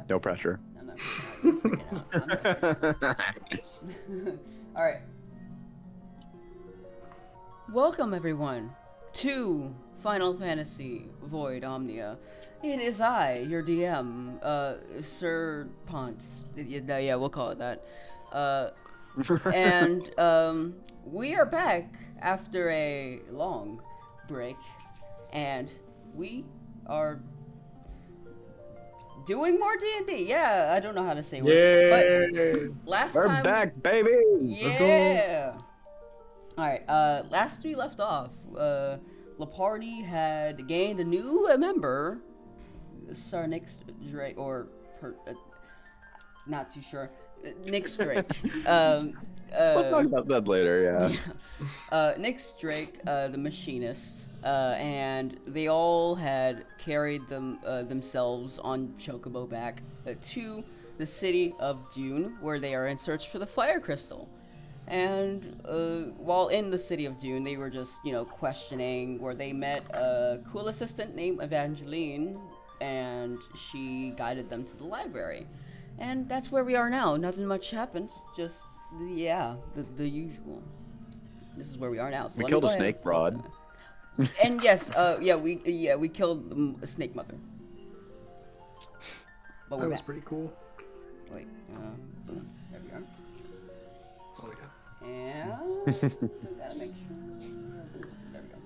No pressure. I'm not freaking out. You're freaking out. All right. Welcome everyone to Final Fantasy Void Omnia. It is I, your DM, Sir Ponce. Yeah, we'll call it that. Uh, and we are back after a long break, and we are doing more D&D. Yeah, I don't know how to say words, but Yay! last We're time, back, baby. Let's go. yeah. All right. Last we left off, the party had gained a new member, Sarnix Drake, or not too sure, Nix Drake. We'll talk about that later. Yeah. Yeah. Nix Drake, the machinist, and they all had carried themselves on Chocobo back to the city of Dune, where they are in search for the fire crystal. And while in the city of Dune, they were just, questioning where they met a cool assistant named Evangeline, and she guided them to the library. And that's where we are now. Nothing much happened. Just, the usual. This is where we are now. So We let me killed go a ahead snake broad. And yes, we killed a snake mother. But That we're was back. pretty cool. Wait, boom. There we are. Oh yeah. And gotta make sure. There we go.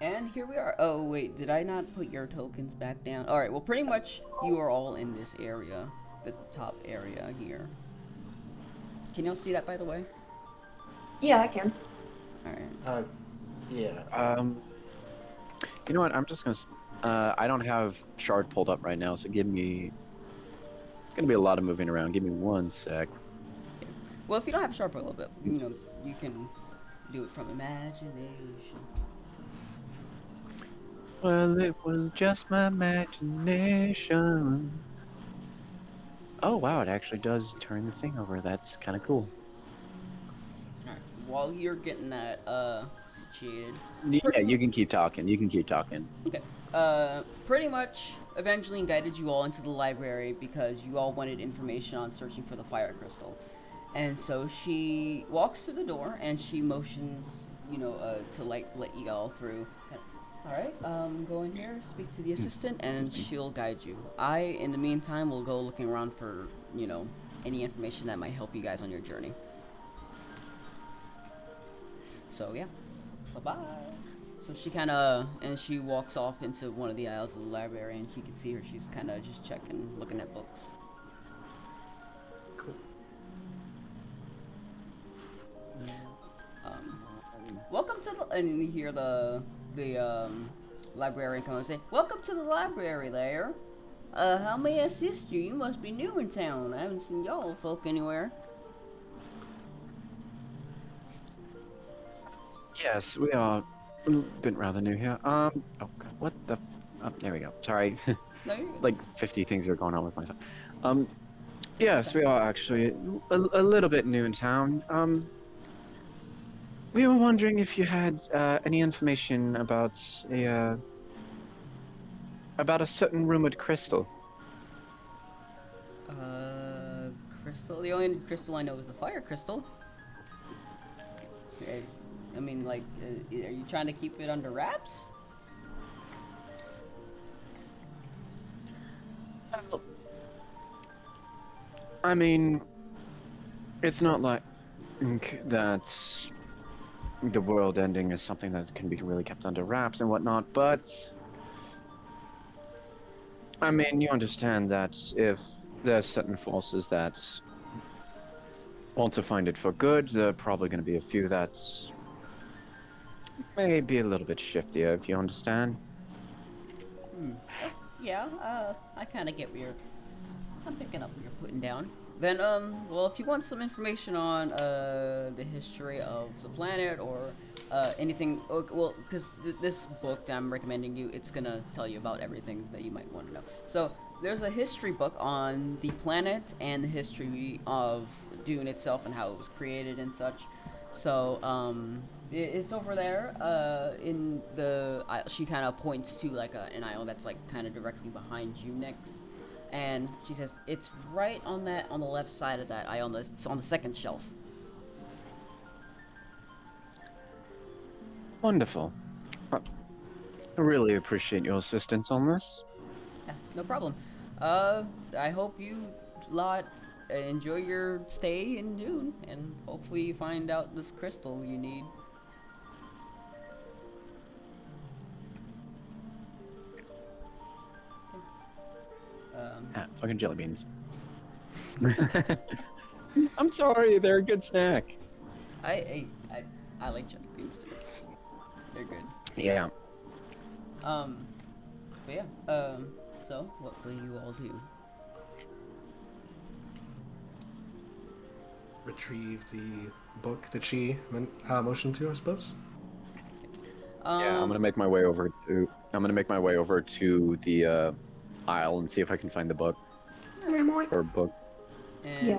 And here we are. Oh wait, did I not put your tokens back down? All right. Well, pretty much you are all in this area, the top area here. Can y'all see that, by the way? Yeah, I can. All right. Yeah. You know what? I'm just gonna. I don't have shard pulled up right now, so give me. It's gonna be a lot of moving around. Give me 1 sec. Well, if you don't have sharp a little bit, you can do it from imagination. Well, it was just my imagination. Oh wow! It actually does turn the thing over. That's kind of cool. Alright, while you're getting that situated. Yeah, you can keep talking. You can keep talking. Okay. Pretty much, Evangeline guided you all into the library because you all wanted information on searching for the fire crystal. And so she walks through the door and she motions, to let you all through. Alright, go in here, speak to the assistant, and she'll guide you. In the meantime, will go looking around for, any information that might help you guys on your journey. So, yeah. Bye-bye. So she walks off into one of the aisles of the library, and you can see her. She's kind of just checking, looking at books. Cool. Welcome to the, and you hear the librarian come and say, "Welcome to the library there. How may I assist you? You must be new in town. I haven't seen y'all folk anywhere." Yes, we are a bit rather new here. Oh God, what the? Oh, there we go. Sorry. No, you're good. Like 50 things are going on with my phone. Yes, we are actually a little bit new in town. We were wondering if you had any information about a certain rumored crystal. Crystal. The only crystal I know is the fire crystal. I mean, like, are you trying to keep it under wraps? I mean, it's not like that the world ending is something that can be really kept under wraps and whatnot, but I mean, you understand that if there's certain forces that want to find it for good, there are probably going to be a few that may be a little bit shiftier, if you understand. Yeah, I kind of get what I'm picking up what you're putting down. Then, well, if you want some information on, the history of the planet or, anything, well, because this book that I'm recommending you, it's gonna tell you about everything that you might want to know. So, there's a history book on the planet and the history of Dune itself and how it was created and such. So, it's over there, in the, she kind of points to, like, an aisle that's, like, kind of directly behind you next. And she says, "It's right on the left side of that. It's on the second shelf." Wonderful. I really appreciate your assistance on this. Yeah, no problem. I hope you lot enjoy your stay in Dune, and hopefully you find out this crystal you need. Fucking jelly beans. I'm sorry, they're a good snack. I like jelly beans too. They're good. Yeah. But yeah. So what will you all do? Retrieve the book that she motioned to, I suppose. Yeah, I'm gonna make my way over to. I'm gonna make my way over to the aisle and see if I can find the book or books. And Yeah.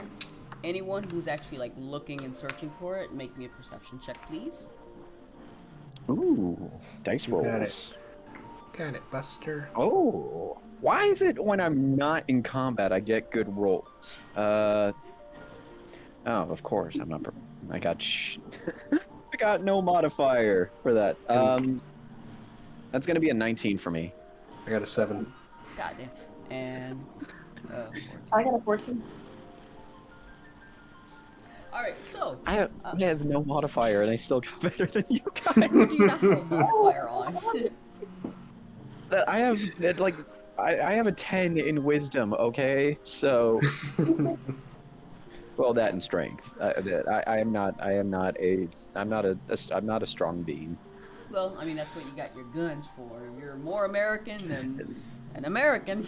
anyone who's actually like looking and searching for it, make me a perception check, please. Ooh, dice You got it. rolls. Got it, Buster. Oh, why is it when I'm not in combat I get good rolls? Oh, of course I'm not. I got I got no modifier for that. That's gonna be a 19 for me. I got a 7. Goddamn. And I got a 14. all right, so I have no modifier and I still got better than you you guys. now have modifier on. I have like I have a 10 in wisdom. Okay, so well that and strength. I'm not a strong being. Well, I mean that's what you got your guns for. You're more American than an American.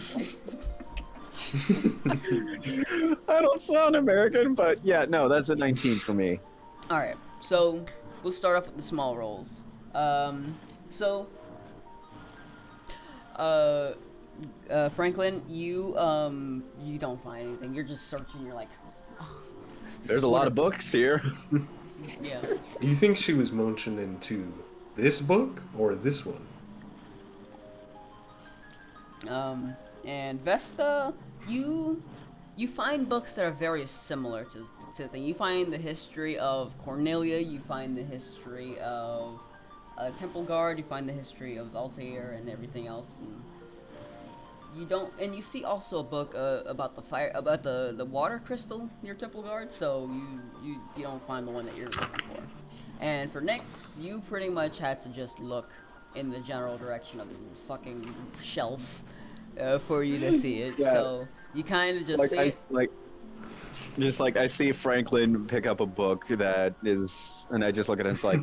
I don't sound American, but yeah, no, that's a 19 for me. All right, so we'll start off with the small rolls. So Franklin, you don't find anything. You're just searching. You're like, There's a lot of books here. yeah. You think she was motioning to this book or this one? And Vesta, you find books that are very similar to the thing. You find the history of Cornelia. You find the history of Temple Guard. You find the history of Altair and everything else. And you don't, and you see also a book about the water crystal near Temple Guard. So you don't find the one that you're looking for. And for next, you pretty much had to just look in the general direction of the fucking shelf for you to see it. Yeah. So you kind of just Like see I it. just like I see Franklin pick up a book that is, and I just look at it and it's like,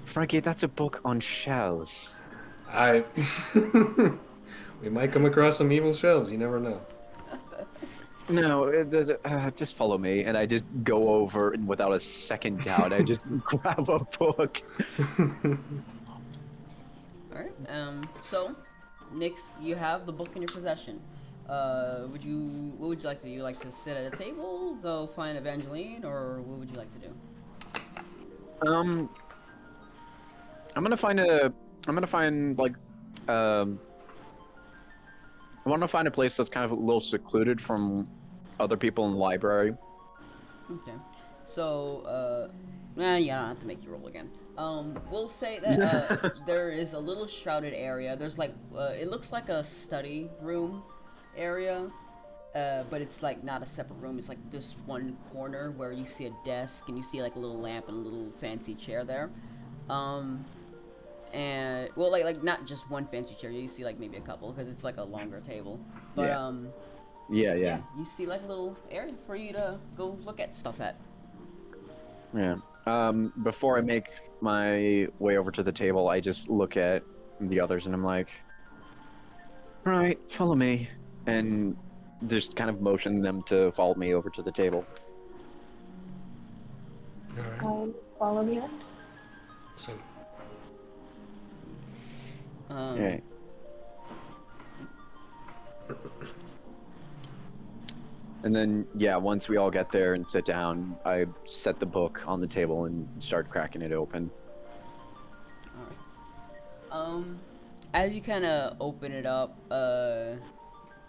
Frankie, that's a book on shells. We might come across some evil shells. You never know. No, just follow me, and I just go over, and without a second doubt, I just grab a book. All right. So, Nix, you have the book in your possession. What would you like to do? You like to sit at a table, go find Evangeline, or what would you like to do? I'm gonna find like, I want to find a place that's kind of a little secluded from other people in the library. Okay. So, you don't have to make you roll again. We'll say that there is a little shrouded area. There's like, it looks like a study room area, but it's like not a separate room. It's like this one corner where you see a desk and you see like a little lamp and a little fancy chair there. And well, like not just one fancy chair. You see like maybe a couple because it's like a longer table. But Yeah. you see like a little area for you to go look at stuff at. Yeah. Before I make my way over to the table, I just look at the others and I'm like, all right, follow me, and just kind of motion them to follow me over to the table. All right. I'll follow behind. So, Okay. And then, yeah, once we all get there and sit down, I set the book on the table and start cracking it open. Alright. As you kind of open it up,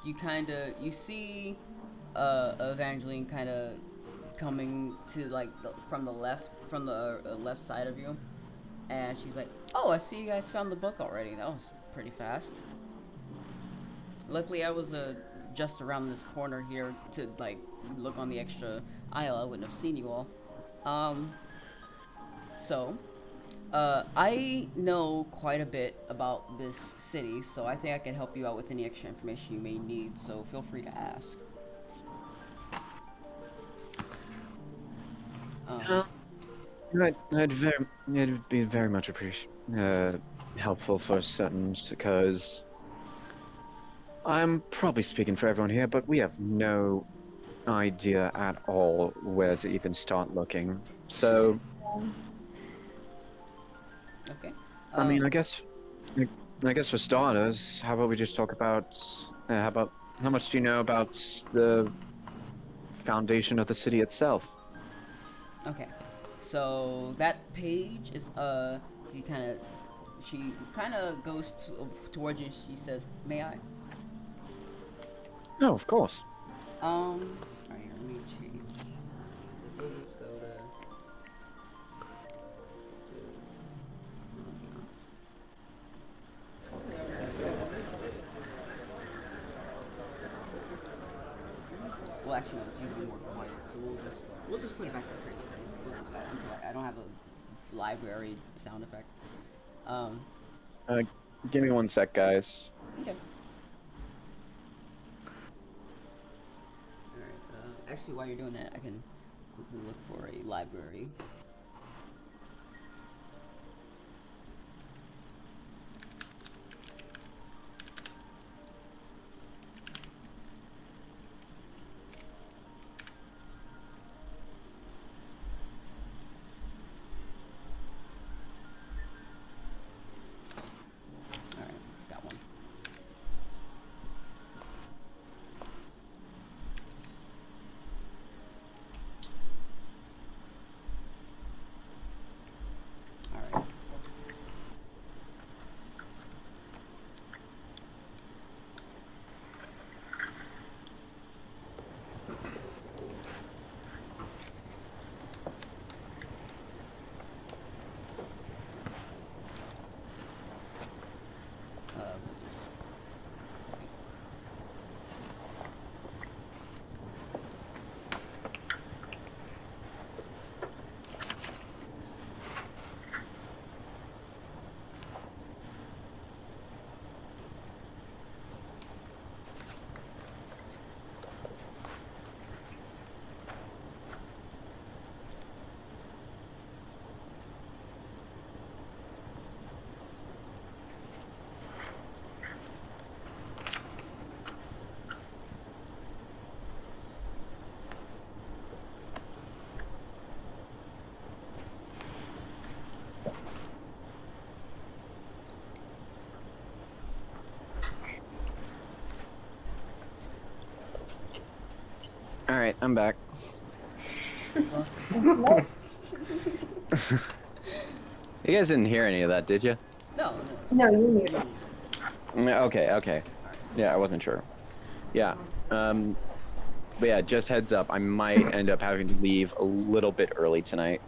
you see Evangeline kind of coming to like from the left side of you, and she's like, "Oh, I see you guys found the book already. That was pretty fast. Luckily, I was just around this corner here to like look on the extra aisle. I wouldn't have seen you all. Um, so I know quite a bit about this city, so I think I can help you out with any extra information you may need. So feel free to ask." Um, Uh, it'd be very much helpful for certain, because I'm probably speaking for everyone here, but we have no idea at all where to even start looking. So, okay. I mean, I guess for starters, how about we just talk about, how much do you know about the foundation of the city itself? Okay. So that page is she kind of goes towards you. She says, "May I?" Oh, of course. All right, here, let me change. We'll just go to ambiance. Well, actually, no, it's usually more quiet, so we'll just put it back to the crazy thing. We'll do that until I don't have a library sound effect. Um, Uh, Give me one sec, guys. okay. All right. Actually, while you're doing that, I can quickly look for a library. All right, got one. All right. We'll just All right, I'm back. What? You guys didn't hear any of that, did you? no. No, you muted. Okay, okay. All right. Yeah, I wasn't sure. Yeah. But yeah, just heads up, I might end up having to leave a little bit early tonight.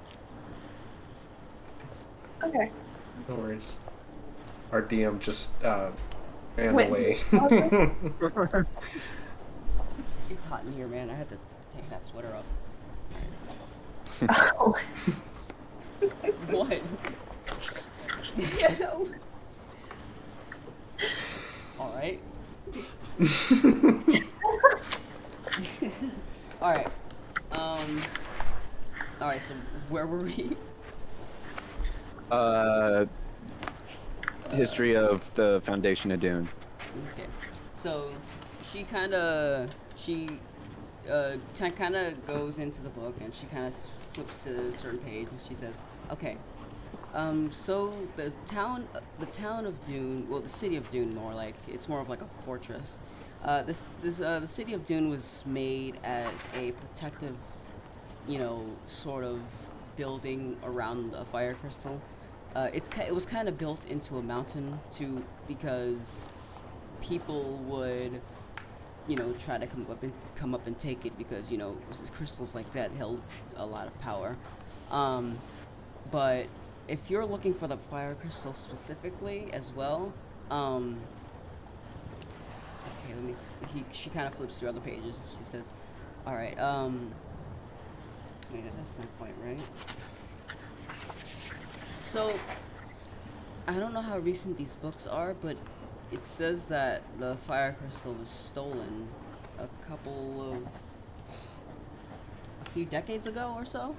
Okay. No worries. Our DM just ran Went. away. It's hot in here, man. I had to take that sweater off. Oh. What? Yeah. All right. All right. All right. So where were we? History of the foundation of Dune. Okay. So she kind of goes into the book and she kind of flips to a certain page and she says, "Okay, so the town of Dune, well, the city of Dune, more like it's more of like a fortress. The city of Dune was made as a protective, sort of building around a fire crystal. It was kind of built into a mountain too because people would try to come up and take it because crystals like that held a lot of power. Um, but if you're looking for the fire crystal specifically as well, okay, let me. She kind of flips through other pages. She says, "All right. Wait, that's not quite right. So I don't know how recent these books are, but it says that the fire crystal was stolen a few decades ago or so."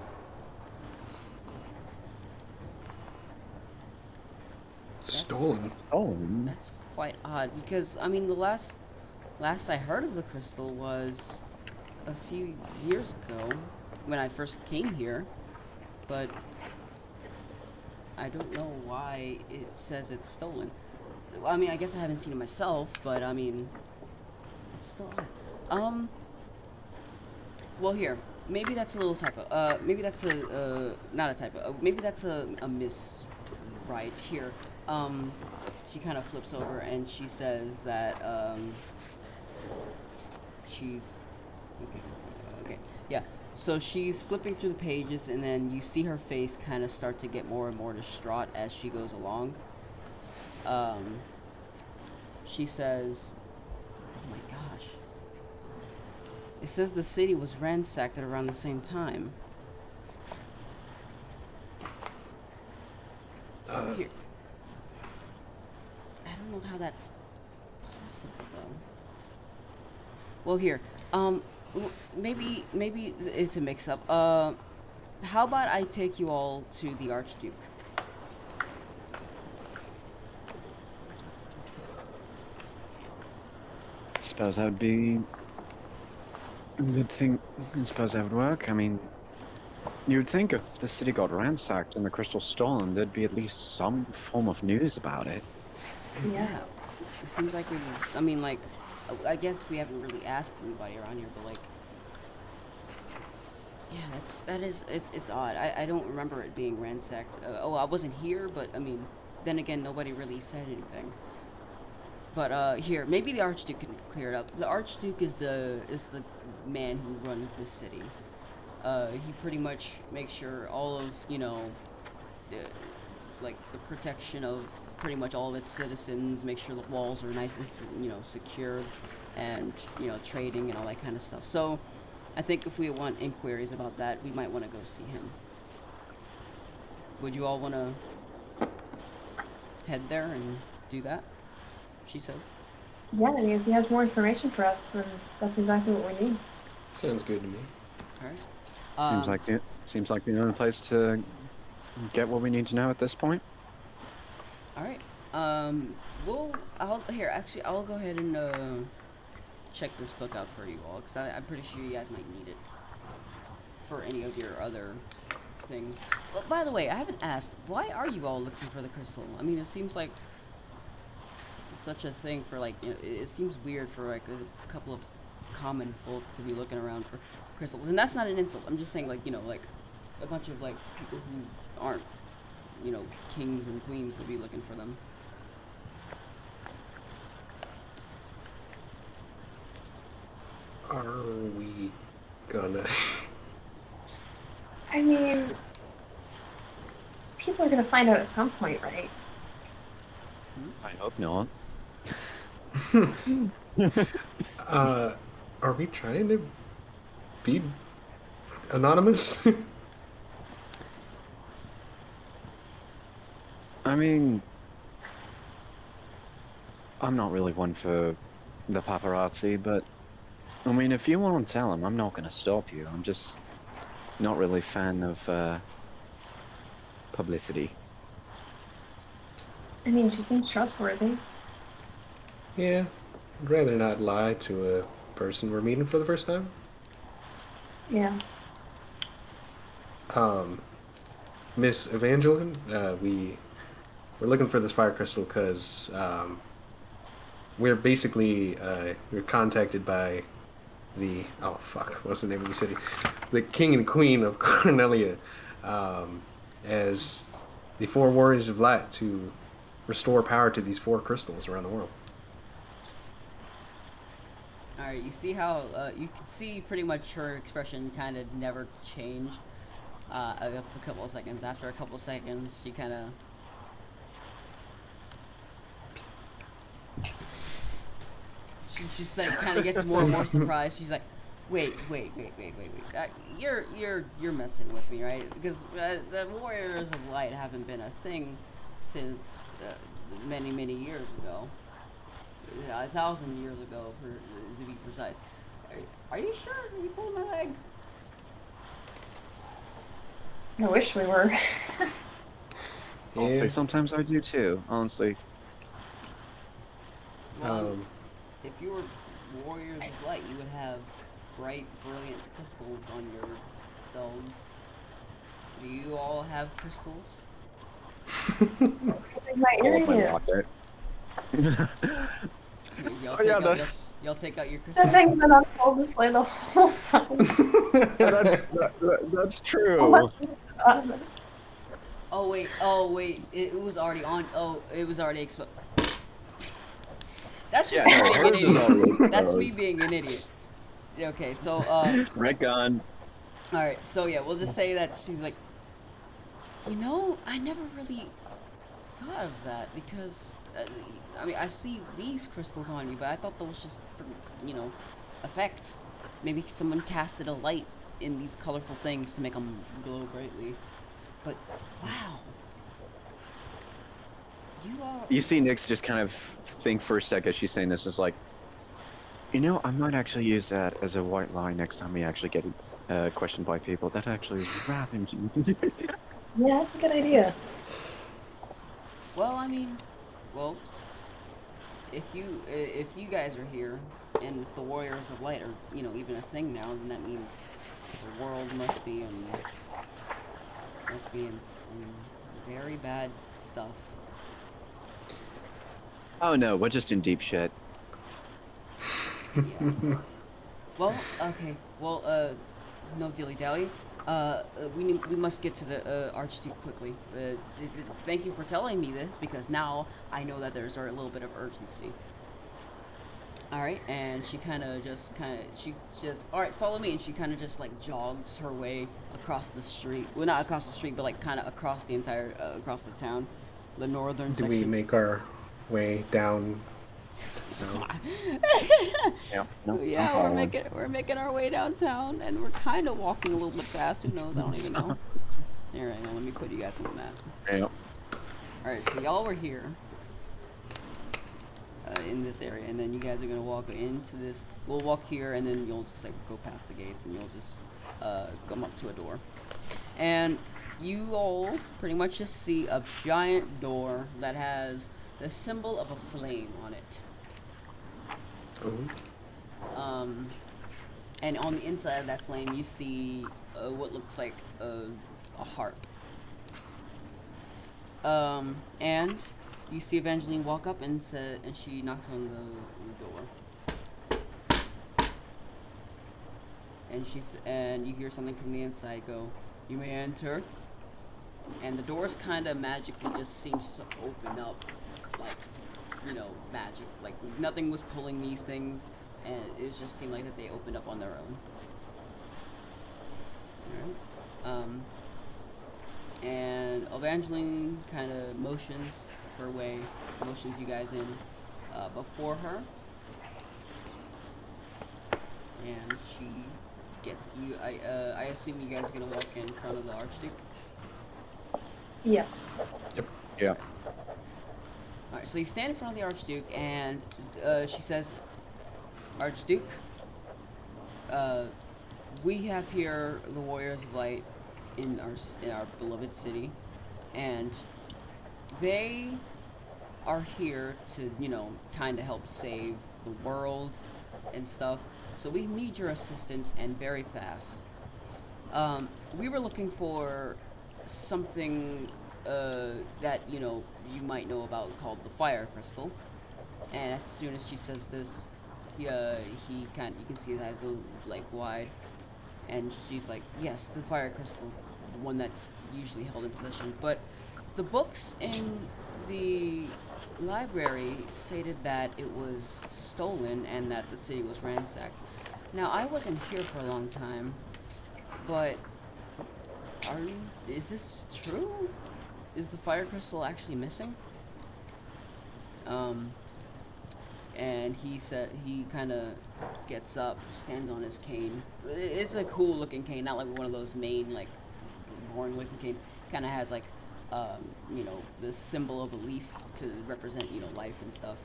Stolen. Oh, That's quite odd because I mean the last I heard of the crystal was a few years ago when I first came here, but I don't know why it says it's stolen. I mean, I guess I haven't seen it myself, but I mean, it's still odd. Well, here, maybe that's a little typo. Maybe that's not a typo. Maybe that's a miss right here. She kind of flips over and she says that, she's, okay, yeah. So she's flipping through the pages and then you see her face kind of start to get more and more distraught as she goes along. She says, oh my gosh. It says the city was ransacked at around the same time. Here. I don't know how that's possible though. Well, here. Maybe it's a mix-up. How about I take you all to the Archduke? suppose that would be a good thing. I suppose that would work. I mean, you would think if the city got ransacked and the crystal stolen, there'd be at least some form of news about it. Yeah. It seems like I mean, like, I guess we haven't really asked anybody around here, but like, yeah, it's odd. I don't remember it being ransacked. I wasn't here, but I mean, then again, nobody really said anything. But here, maybe the Archduke can clear it up. The Archduke is the man who runs this city. He pretty much makes sure all of the, like the protection of pretty much all of its citizens. Make sure the walls are nice and secured, and trading and all that kind of stuff. So, I think if we want inquiries about that, we might want to go see him. Would you all want to head there and do that? She says. Yeah, I mean, if he has more information for us, then that's exactly what we need. Sounds good to me. All right. Seems like the only place to get what we need to know at this point. All right. I'll go ahead and check this book out for you all, because I'm pretty sure you guys might need it for any of your other things. Well, by the way, I haven't asked, why are you all looking for the crystal? I mean, it seems like such a thing for like, it seems weird for like a couple of common folk to be looking around for crystals, and that's not an insult. I'm just saying, like, like a bunch of like people who aren't, kings and queens would be looking for them. Are we gonna? I mean, people are gonna find out at some point, right? I hope not. Are we trying to be anonymous? I mean, I'm not really one for the paparazzi, but I mean, if you want to tell him, I'm not going to stop you. I'm just not really a fan of publicity. I mean, she seems trustworthy. Yeah, I'd rather not lie to a person we're meeting for the first time. Yeah. Miss Evangeline, we're looking for this fire crystal because we're basically we're contacted by what's the name of the city? The king and queen of Cornelia, as the four warriors of light to restore power to these four crystals around the world. All right, you see how you can see pretty much her expression kind of never change. A couple of seconds. After a couple of seconds, she kind of. She just like kind of gets more and more surprised. She's like, wait. You're messing with me, right? Because the Warriors of Light haven't been a thing since many years ago. 1,000 years ago, to be precise. Are you sure? Are you pulling my leg? I wish we were. Honestly, Yeah. sometimes I do too. Honestly, Well, if you were Warriors of Light, you would have bright, brilliant crystals on yourselves. Do you all have crystals? My pull up my earrings. locket. Y'all Oh take yeah, out that's y'all take out your That crystals. thing's been on full display the whole time. that's Oh my true. goodness. Oh wait, it was already on. Oh, it was already exposed. That's just Yeah, me no, being an hers is already idiot. That's me exposed. being an idiot. Okay, so Red gun. all right, so yeah, we'll just say that she's like, I never really thought of that because I mean, I see these crystals on you, but I thought that was just for effect. Maybe someone casted a light in these colorful things to make them glow brightly. But wow, you are. You see Nyx just kind of think for a second. She's saying this is like, I might actually use that as a white lie next time we actually get questioned by people. That actually is rather Yeah, that's a good idea. Well, I mean, well, if you guys are here and if the Warriors of Light are even a thing now, then that means the world must be in some very bad stuff. Oh no, we're just in deep shit. Yeah. Well, okay. Well, no dilly dally. We must get to the Archduke quickly. Thank you for telling me this because now I know that there's a little bit of urgency. All right, and she just all right, follow me, and she kind of just like jogs her way across the street. Well, not across the street, but like kind of across the entire across the town, the northern Do we section. make our way down? No. Yeah, no, I'm Yeah, following. we're making our way downtown, and we're kind of walking a little bit fast. Who knows? I don't even know. All right, now let me put you guys on the map. Yeah. All right, so y'all were here in this area, and then you guys are gonna walk into this. We'll walk here, and then you'll just like go past the gates, and you'll just come up to a door, and you all pretty much just see a giant door that has the symbol of a flame on it. Oh. And on the inside of that flame, you see what looks like a harp. And you see Evangeline walk up and she knocks on the door. And you hear something from the inside go, "You may enter." And the doors kind of magically just seems to open up, like, magic. Like nothing was pulling these things, and it just seemed like that they opened up on their own. Alright. And Evangeline kind of motions you guys in before her, and she gets you. I assume you guys are gonna walk in front of the Archduke. Yes. Yeah. Alright, so you stand in front of the Archduke, and she says, "Archduke, we have here the Warriors of Light in our beloved city, and they are here to, kind of help save the world and stuff. So we need your assistance, and very fast. We were looking for something that you might know about called the fire crystal." And as soon as she says this, you can see his eyes go like wide, and she's like, "Yes, the fire crystal, the one that's usually held in possession. But the books in the library stated that it was stolen and that the city was ransacked. Now, I wasn't here for a long time, but is this true? Is the fire crystal actually missing? Um, and he said he kind of gets up, stands on his cane. It's a cool looking cane, not like one of those main like boring looking cane. Kind of has like the symbol of a leaf to represent life and stuff.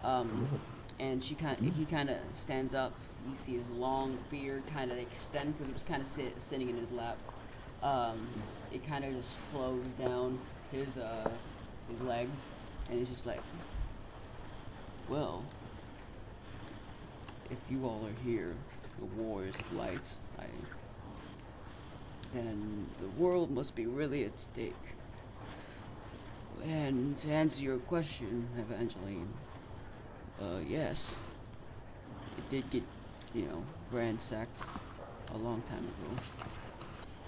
Um, and he kind of stands up. You see his long beard kind of extend because it was kind of sitting in his lap. It kind of just flows down his legs, and he's just like, well, if you all are here, the warriors of lights, then the world must be really at stake. And to answer your question, Evangeline, yes, it did get, ransacked a long time ago.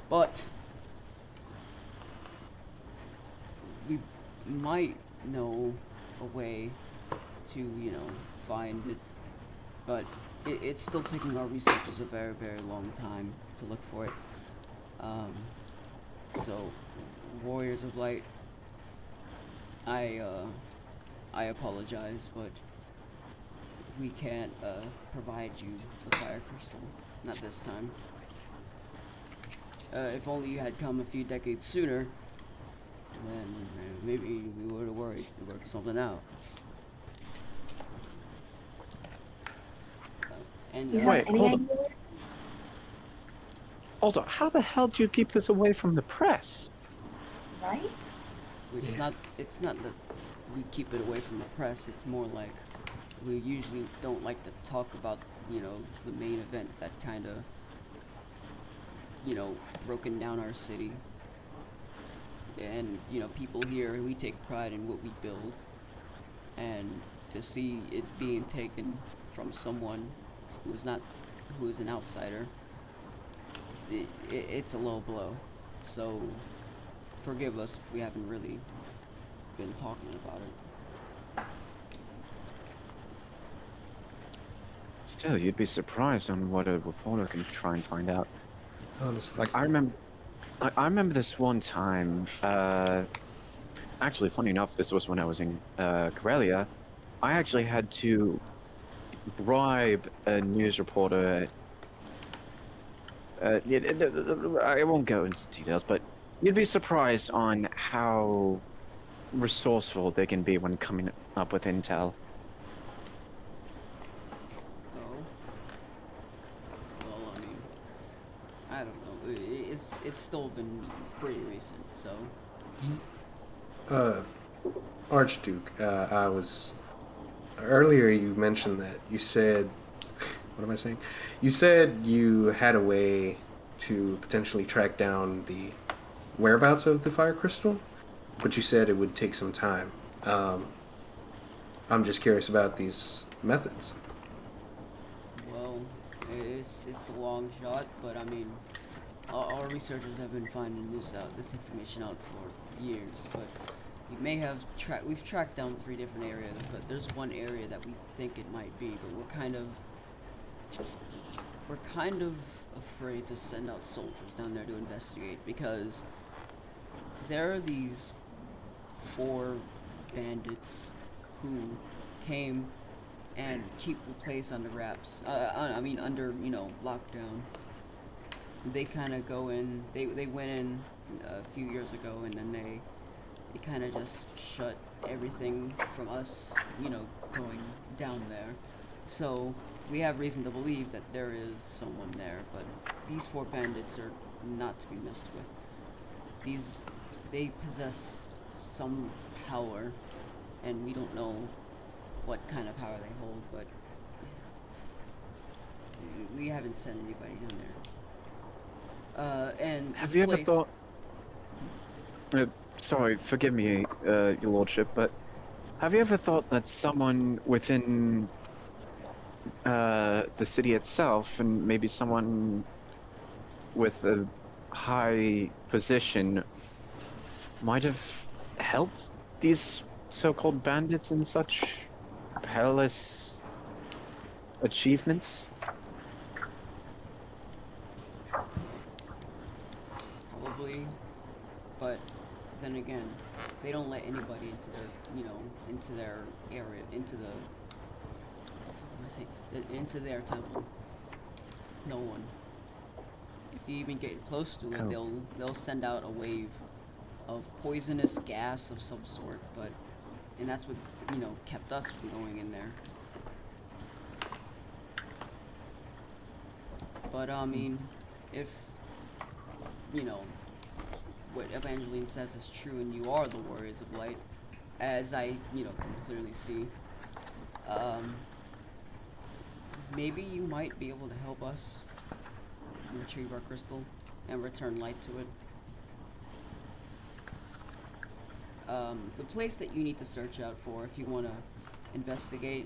But we might know a way to, find it. But it's still taking our researchers a very, very long time to look for it. So, Warriors of Light, I apologize, but we can't provide you the fire crystal. Not this time. If only you had come a few decades sooner, then maybe we would have worked something out. And Do you have Wait, any hold idea on. where it is? Also, how the hell do you keep this away from the press? Right? It's not that we keep it away from the press. It's more like we usually don't like to talk about, the main event that kind of, broken down our city. And, people here, we take pride in what we build. And to see it being taken from someone who is an outsider, it's a low blow. So forgive us if we haven't really been talking about it. Still, you'd be surprised on what a reporter can try and find out. Honestly. Like, I remember this one time, actually, funny enough, this was when I was in Karelia. I actually had to bribe a news reporter. I won't go into details, but you'd be surprised on how resourceful they can be when coming up with intel. Oh. Well, I mean, I don't know. It's still been pretty recent, so. Archduke, I was earlier. You mentioned that you said, what am I saying? You said you had a way to potentially track down the whereabouts of the fire crystal, but you said it would take some time. I'm just curious about these methods. Well, it's a long shot, but I mean, our researchers have been finding this information out for years. But we've tracked down 3 different areas, but there's one area that we think it might be, but we're kind of afraid to send out soldiers down there to investigate because there are these 4 bandits who came and keep the place under wraps. Under lockdown. They kind of go in. They went in a few years ago, and then they kind of just shut everything from us, going down there. So we have reason to believe that there is someone there, but these 4 bandits are not to be messed with. They possess some power, and we don't know what kind of power they hold, but we haven't sent anybody down there. And Have you ever thought? Sorry, forgive me, your lordship, but have you ever thought that someone within the city itself, and maybe someone with a high position, might have helped these so-called bandits and such perilous achievements? Probably, but then again, they don't let anybody into their, into their area, into the, what do I say, into their temple. No one. If you even get close to it, Oh. they'll send out a wave of poisonous gas of some sort. And that's what kept us from going in there. But I mean, if what Evangeline says is true, and you are the warriors of light, as I can clearly see, maybe you might be able to help us retrieve our crystal and return light to it. The place that you need to search out for if you want to investigate,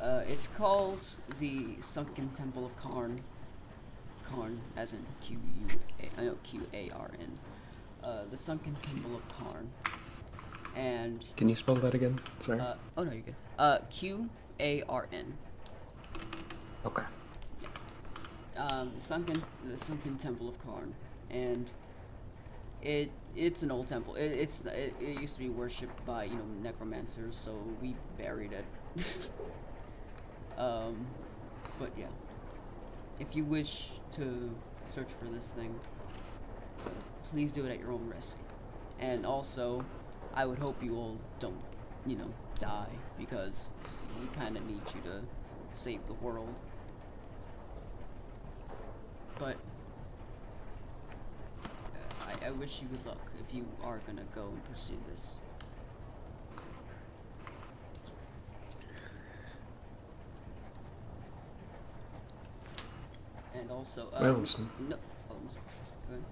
it's called the Sunken Temple of Karn. Karn, as in Q-A-R-N. The Sunken Temple of Karn. And... Can you spell that again? Sorry. Oh no, you're good. Q-A-R-N. Okay. The Sunken Temple of Karn, and it's an old temple. It used to be worshipped by necromancers, so we buried it. But yeah, if you wish to search for this thing, please do it at your own risk. And also, I would hope you all don't, die, because we kind of need you to save the world. But I wish you good luck if you are gonna go and pursue this. And also, Well, it's, no, oh, I'm sorry. Go ahead.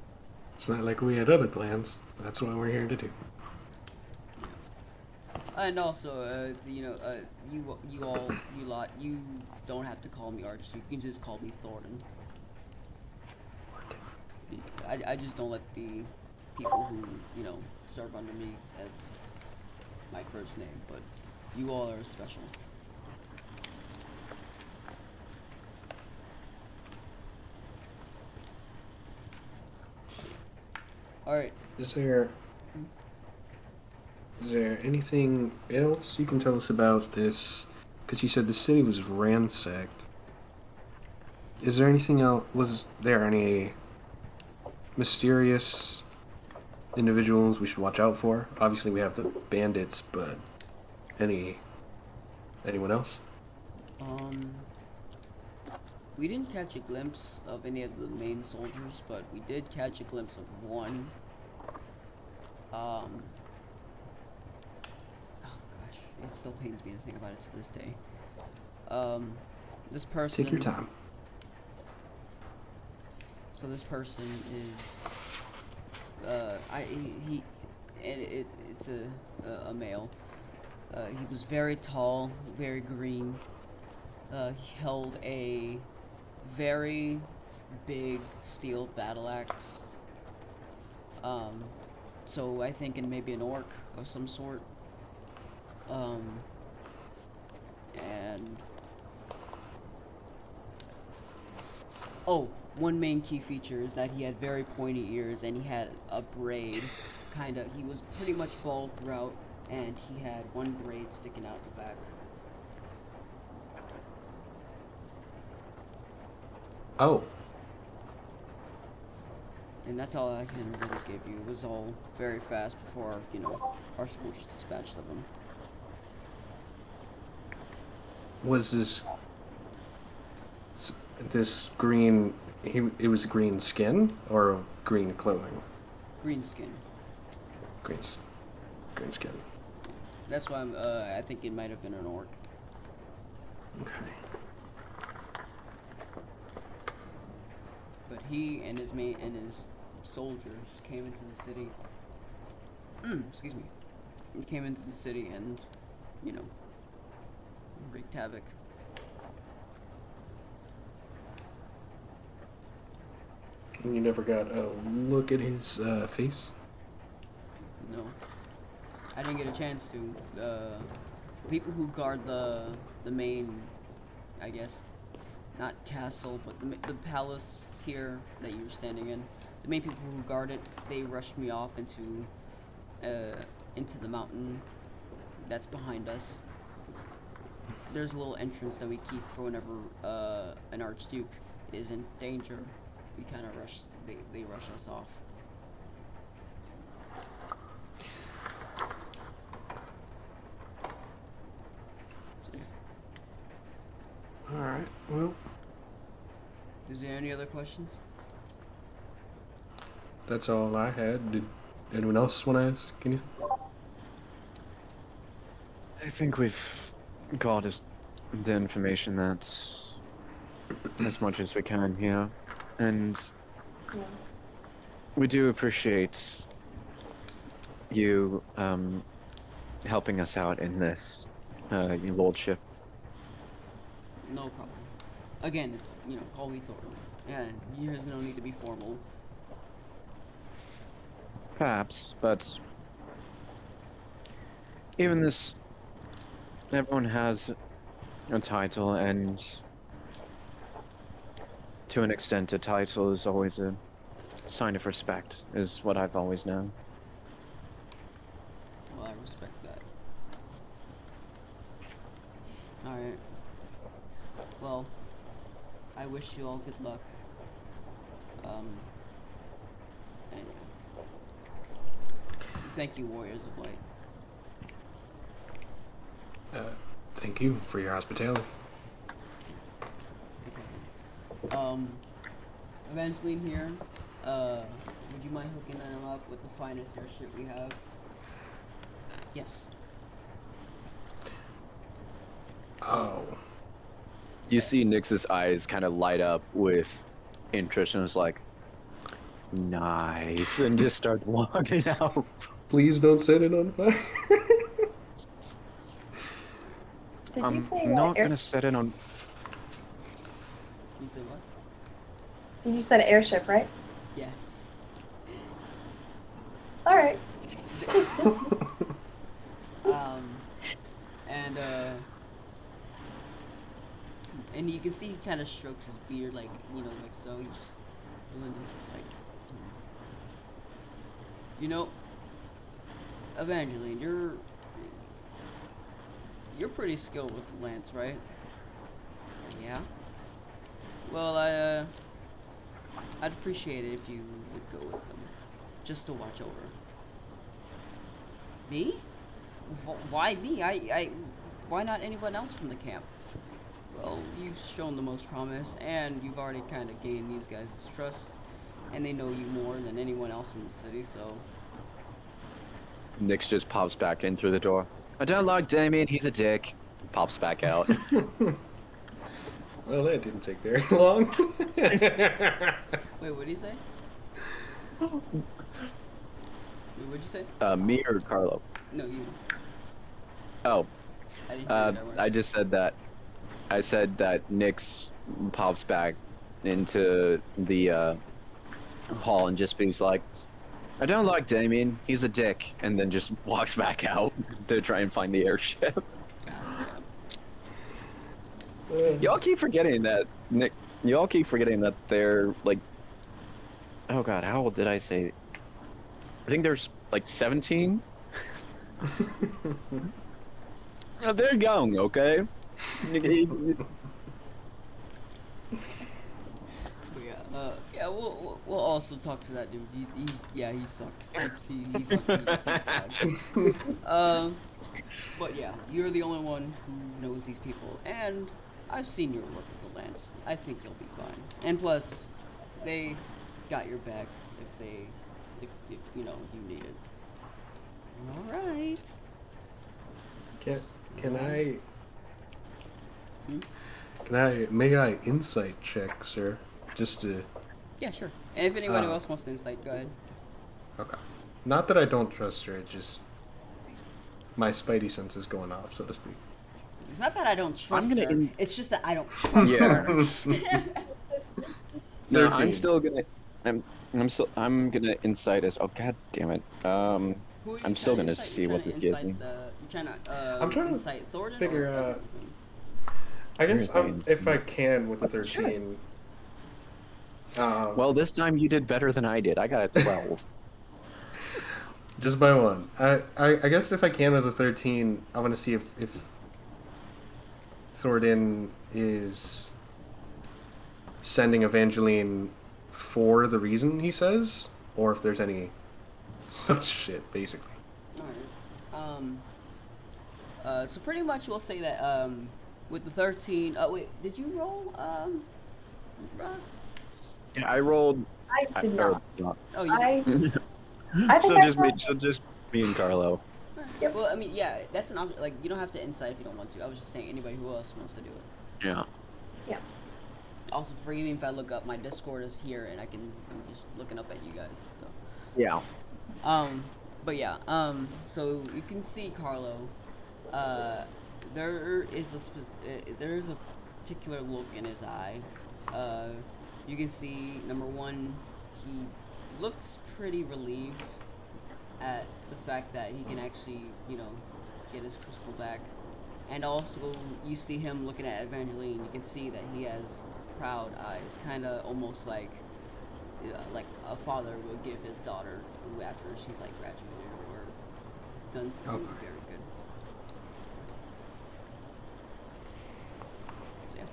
it's not like we had other plans. That's what we're here to do. And also, you don't have to call me Arch. You can just call me Thornton. I just don't let the people who serve under me as my first name, but you all are special. All right. Is there anything else you can tell us about this? Because you said the city was ransacked. Is there anything else? Was there any mysterious individuals we should watch out for? Obviously, we have the bandits, but anyone else? We didn't catch a glimpse of any of the main soldiers, but we did catch a glimpse of one. Oh gosh, it still pains me to think about it to this day. This person. Take your time. So this person is, it's a male. He was very tall, very green. He held a very big steel battle axe. So I think in maybe an orc of some sort. And oh, one main key feature is that he had very pointy ears and he had a braid. He was pretty much bald throughout, and he had one braid sticking out the back. Oh, And that's all I can really give you. It was all very fast before, our soldiers dispatched of him. was this green? It was green skin or green clothing? Green skin. Green skin. That's why I think it might have been an orc. Okay. But he and his soldiers came into the city. Excuse me. He came into the city and, wreaked havoc. And you never got a look at his face? No. I didn't get a chance to. People who guard the main, I guess, not castle, but the palace here that you were standing in. The main people who guard it, they rushed me off into the mountain that's behind us. There's a little entrance that we keep for whenever an archduke is in danger. We kind of rush. They rush us off. All right. Well, Is there any other questions? that's all I had. Did anyone else want to ask anything? I think we've got the information that's as much as we can here, and Yeah. we do appreciate you helping us out in this, your lordship. No problem. Again, it's, call me Thornton. Yeah, there's no need to be formal. Perhaps, but even this, everyone has a title, and to an extent, a title is always a sign of respect, is what I've always known. Well, I respect that. Alright. Well, I wish you all good luck. Anyway. Thank you, Warriors of Light. Thank you for your hospitality. Evangeline here, would you mind hooking them up with the finest airship we have? Yes. Oh. You see Nyx's eyes kind of light up with interest, and is like, nice, and just start walking out. Please don't set it on fire. Did I'm you say not air- gonna set it on. You said what? You said airship, right? Yes. All right. And and you can see he kind of strokes his beard, like, like so. He's just doing this. It's like, Evangeline, you're pretty skilled with the lance, right? Yeah. Well, I'd appreciate it if you would go with them, just to watch over. Me? Why me? Why not anyone else from the camp? Well, you've shown the most promise, and you've already kind of gained these guys' trust, and they know you more than anyone else in the city, so... Nyx just pops back in through the door. I don't like Damien, he's a dick. Pops back out. Well, that didn't take very long. Wait, what did he say? Wait, what'd you say? Me or Carlo? No, you. Oh, I didn't hear that word. I just said that. I said that Nyx pops back into the hall and just being like, I don't like Damien, he's a dick, and then just walks back out to try and find the airship. Y'all keep forgetting that, Nick. Y'all keep forgetting that they're like, oh god, how old did I say? I think there's like 17. They're young, okay? Yeah, we'll also talk to that dude. He sucks. He fucking bad. But yeah, you're the only one who knows these people, and I've seen your work with the lance. I think you'll be fine. And plus, they got your back if you need it. All right. Can I? Hmm? May I insight check, sir? Just to. Yeah, sure. And if anybody else wants to insight, go ahead. Okay. Not that I don't trust her. It's just my spidey sense is going off, so to speak. It's not that I don't trust gonna her. It's just that I don't trust Yeah. her. No, 13. I'm still gonna. I'm gonna insight us. Oh god damn it. Who are you I'm trying still to gonna incite? see You're what trying this to gives incite me. you're trying to I'm trying to incite Thornton figure or out. Evangeline? I Where guess is my if I instinct? can with the Sure. 13. Um, Well, this time you did better than I did. I got a 12. just by one. I guess if I can with the 13, I want to see if Thornton is sending Evangeline for the reason he says, or if there's any such shit, basically. Alright. So pretty much we'll say that, with the 13, wait, did you roll, Ross? Yeah, I rolled. I did not. Oh, you I did. I think I rolled. So just me and Carlo. Alright. Yep. Well, I mean, yeah, that's an option. Like, you don't have to incite if you don't want to. I was just saying anybody who else wants to do it. Yeah. Yeah. Also, forgive me if I look up. My Discord is here, and I'm just looking up at you guys. So. Yeah. But yeah, so you can see Carlo, there is a particular look in his eye. You can see, number one, he looks pretty relieved at the fact that he can actually, get his crystal back. And also, you see him looking at Evangeline, you can see that he has proud eyes, kind of almost like a father would give his daughter after she's like graduated or done something very good. So yeah.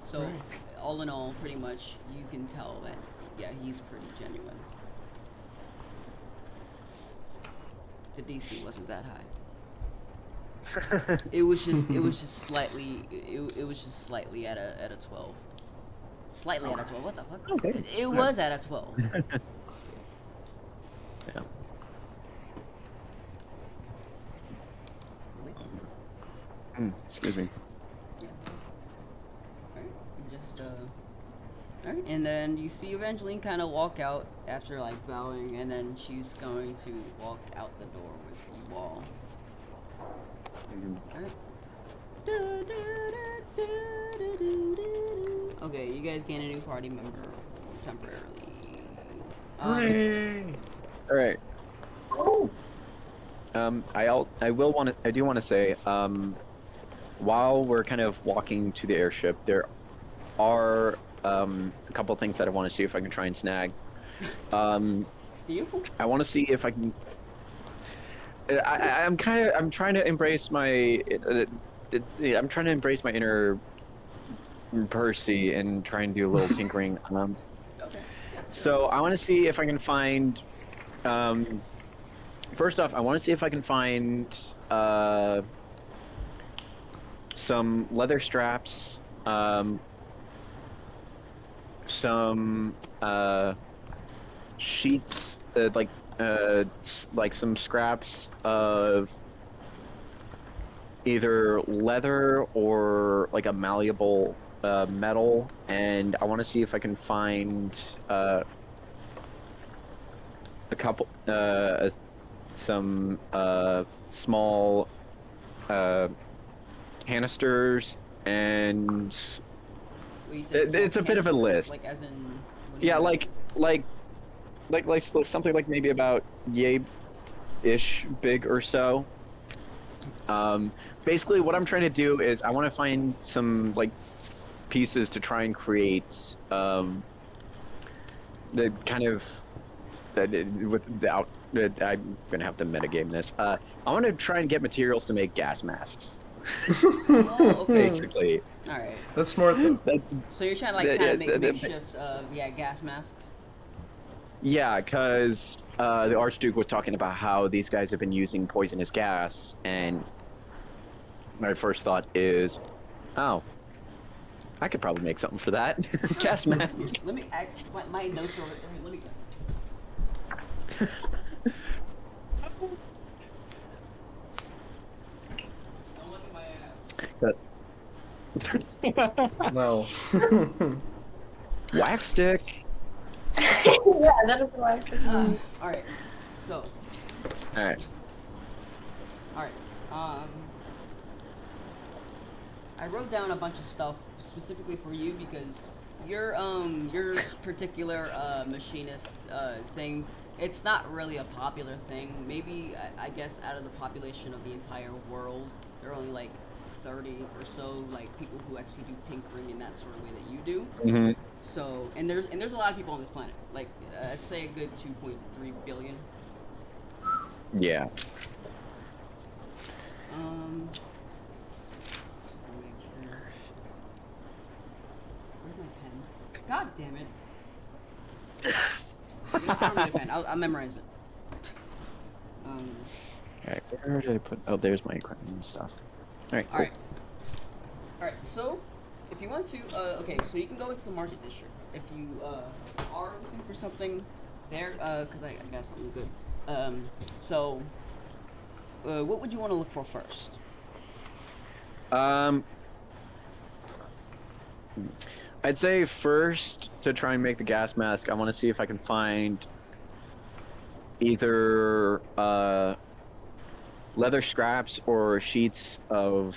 So Right. all in all, pretty much you can tell that he's pretty genuine. The DC wasn't that high. It was just slightly at a 12. Slightly at a 12. What the fuck? Okay. It was at a 12. Yeah. Excuse me. Yeah. Alright. Just Alright, and then you see Evangeline kind of walk out after like bowing, and then she's going to walk out the door with you all. Alright. Okay, you guys gain a new party member temporarily. All right. I do want to say, while we're kind of walking to the airship, there are a couple things that I want to see if I can try and snag. Steve? I want to see if I can. I'm trying to embrace my. I'm trying to embrace my inner Percy and try and do a little tinkering. Okay. So I want to see if I can find. First off, I want to see if I can find some leather straps, some sheets, like some scraps of either leather or like a malleable metal, and I want to see if I can find a couple some small canisters, and Well, you said it's a bit of a list. Like as in. What do Yeah, you mean? like something like maybe about yay-ish big or so. Basically, what I'm trying to do is I want to find some like pieces to try and create the kind of without. I'm gonna have to metagame this. I want to try and get materials to make gas masks. Oh, okay. Basically, All right. That's smart though. So you're trying to like kind of make makeshift gas masks. Yeah, because the Archduke was talking about how these guys have been using poisonous gas, and my first thought is, oh, I could probably make something for that. Gas mask. Let me my notes are over there. Let me. Don't look at my ass. Well, Wax stick. Yeah, that is the last thing. All right. So, All right. all right. I wrote down a bunch of stuff specifically for you because your particular machinist thing it's not really a popular thing. Maybe I guess out of the population of the entire world, there are only like 30 or so like people who actually do tinkering in that sort of way that you do. Hmm. So and there's a lot of people on this planet. Like I'd say a good 2.3 billion. Yeah. Just to make sure. Where's my pen? God damn it! I don't need a pen. I'll memorize it. Alright, where did I put? Oh, there's my equipment and stuff. Alright, cool. Alright. Alright, so, if you want to, okay, so you can go into the market district. If you, are looking for something there, cause I got something good. So, what would you want to look for first? I'd say first to try and make the gas mask, I want to see if I can find either leather scraps or sheets of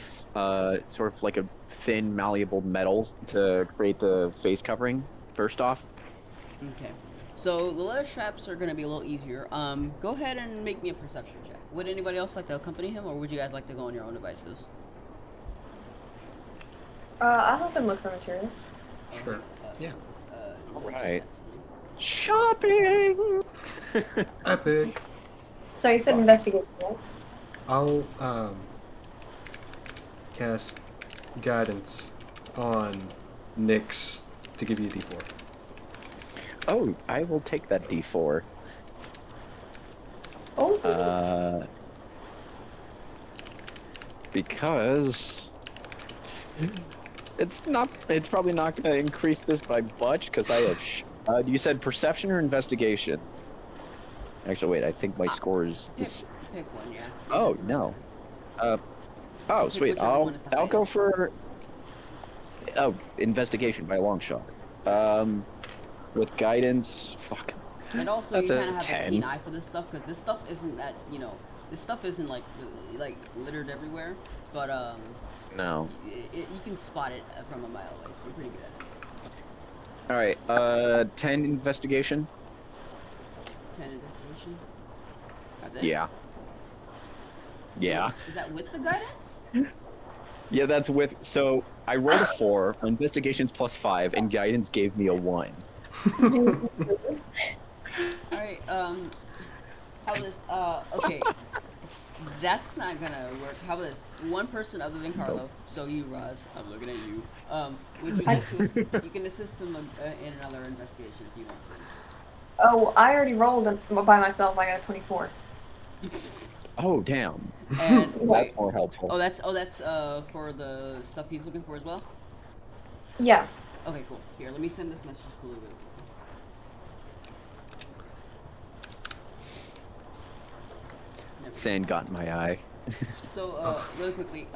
sort of like a thin malleable metal to create the face covering first off. Okay. So, the leather straps are gonna be a little easier. Go ahead and make me a perception check. Would anybody else like to accompany him, or would you guys like to go on your own devices? I'll help him look for materials. Sure. Yeah. Alright. Shopping! Epic. So you said Fuck. investigation, right? I'll cast guidance on Nyx to give you a D4. Oh, I will take that D4. Oh. Because it's probably not going to increase this by much because I have you said perception or investigation? Actually, wait, I think my score is this. Pick one, yeah. Oh, no. Oh, Pick sweet. whichever one is the I'll go highest. for investigation by a long shot. With guidance, fuck. And also, That's you a kind of have a 10. keen eye for this stuff, because this stuff isn't that, this stuff isn't like littered everywhere, but No. you can spot it from a mile away, so you're pretty good at it. All right. 10 investigation. 10 investigation. That's it. Yeah. Yeah. Is that with the guidance? Yeah, that's with. So I rolled a 4. Investigation's +5, and guidance gave me a 1. Alright, how about this? Okay. That's not gonna work. How about this? One person other than Carlo, so you, Roz, I'm looking at you. Would you like to, you can assist him in another investigation if you want to. Oh, I already rolled by myself. I got a 24. Oh, damn. And That's more helpful. oh, that's for the stuff he's looking for as well. Yeah. Okay, cool. Here, let me send this message to Lou. Sand got in my eye. So, really quickly,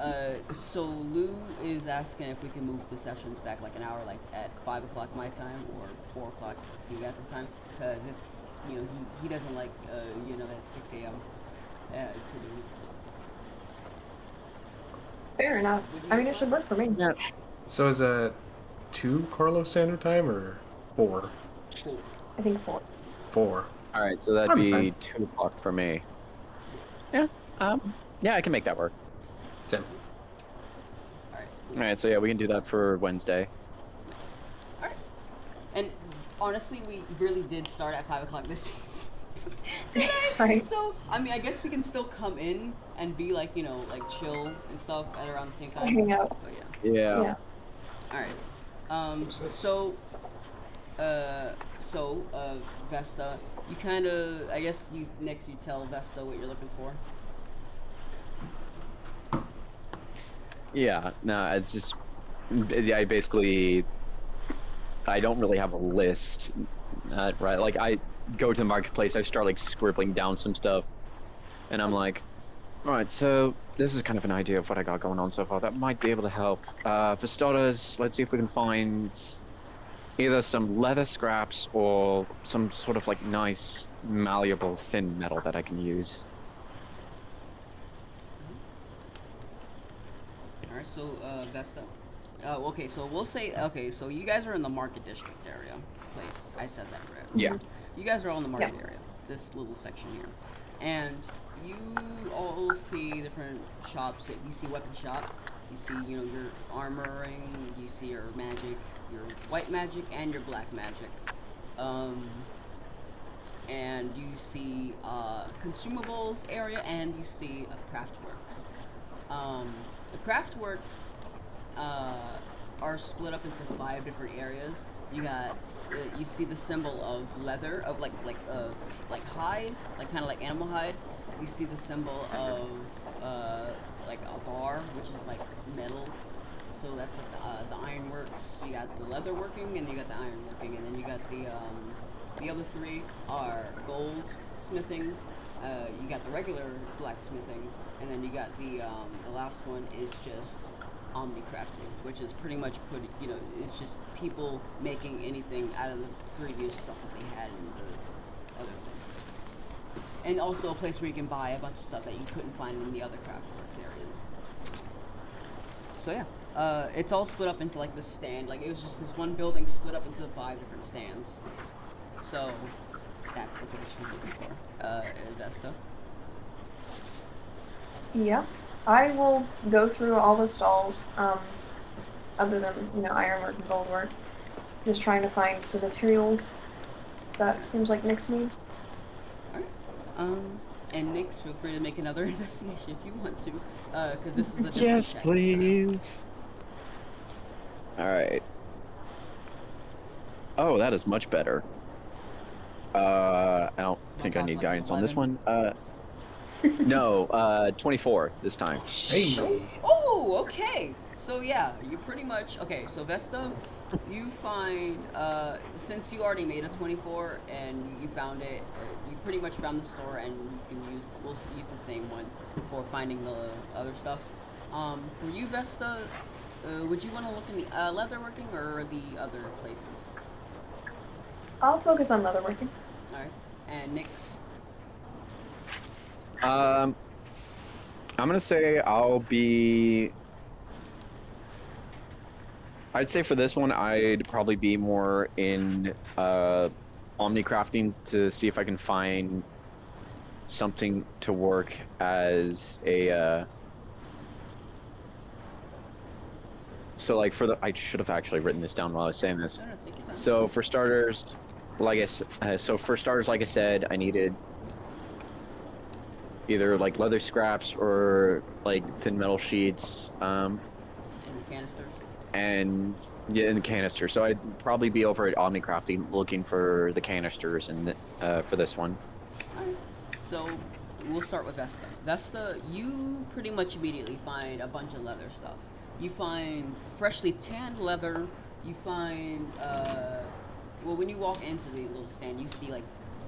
so Lou is asking if we can move the sessions back like an hour, like at 5 o'clock my time or 4 o'clock you guys' time, because it's, he doesn't like, at 6 a.m. To do it. Fair enough. I mean, it should work for me. Yeah. So is that 2 Carlos Standard Time or 4? Cool. I think 4. 4. All right, so that'd I'm be fine. 2 o'clock for me. Yeah. Yeah, I can make that work. 10. Alright. All right, so yeah, we can do that for Wednesday. Alright. And honestly, we really did start at 5 o'clock this today. Right. So, I mean, I guess we can still come in and be like, like chill and stuff at around the same time. Hang out. But yeah. Yeah. Yeah. Alright. Vesta, you kind of, I guess you tell Vesta what you're looking for. Yeah. No, it's just I don't really have a list, right? Like I go to the marketplace, I start like scribbling down some stuff, and I'm like, all right, so this is kind of an idea of what I got going on so far that might be able to help. For starters, let's see if we can find either some leather scraps or some sort of like nice malleable thin metal that I can use. Alright, so, Vesta. Okay, so we'll say, okay, so you guys are in the market district area place. I said that right. Yeah. You guys are all in the market area. this little section here, and you all see different shops. That you see weapon shop. You see, you know, your armoring. You see your magic, your white magic, and your black magic. Um, and you see consumables area, and you see a craftworks. The craftworks are split up into 5 different areas. You got you see the symbol of leather, of like hide, like kind of like animal hide. You see the symbol of like a bar, which is like metals. So that's like the ironworks. You got the leather working, and you got the iron working, and then you got the other 3 are gold smithing. You got the regular blacksmithing, and then you got the last one is just Omni crafting, which is pretty much it's just people making anything out of the previous stuff that they had in the other things. And also a place where you can buy a bunch of stuff that you couldn't find in the other craftworks areas. So yeah, it's all split up into like the stand. Like it was just this one building split up into 5 different stands. So that's the place you're looking for, Vesta. Yeah. I will go through all the stalls, other than, ironwork and goldwork. Just trying to find the materials that seems like Nyx needs. Alright. And Nyx, feel free to make another investigation if you want to, because this is a different Yes, check. please. All right. Oh, that is much better. I don't think I need guidance on this one. No, 24 this time. Hey. Oh, okay. So yeah, you pretty much So Vesta, you find since you already made a 24 and you found it, you pretty much found the store, and we'll use the same one for finding the other stuff. For you, Vesta, would you want to look in the leatherworking or the other places? I'll focus on leatherworking. All right, and Nyx. I'm gonna say I'd say for this one, I'd probably be more in Omni crafting to see if I can find something to work as a. So like I should have actually written this down while I was saying this. No, take your time. So for starters, like I said, I needed either like leather scraps or like thin metal sheets. And the canisters. And yeah, in the canister. So I'd probably be over at Omni Crafting looking for the canisters and for this one. Alright. So we'll start with Vesta. Vesta, you pretty much immediately find a bunch of leather stuff. You find freshly tanned leather. You find when you walk into the little stand, you see like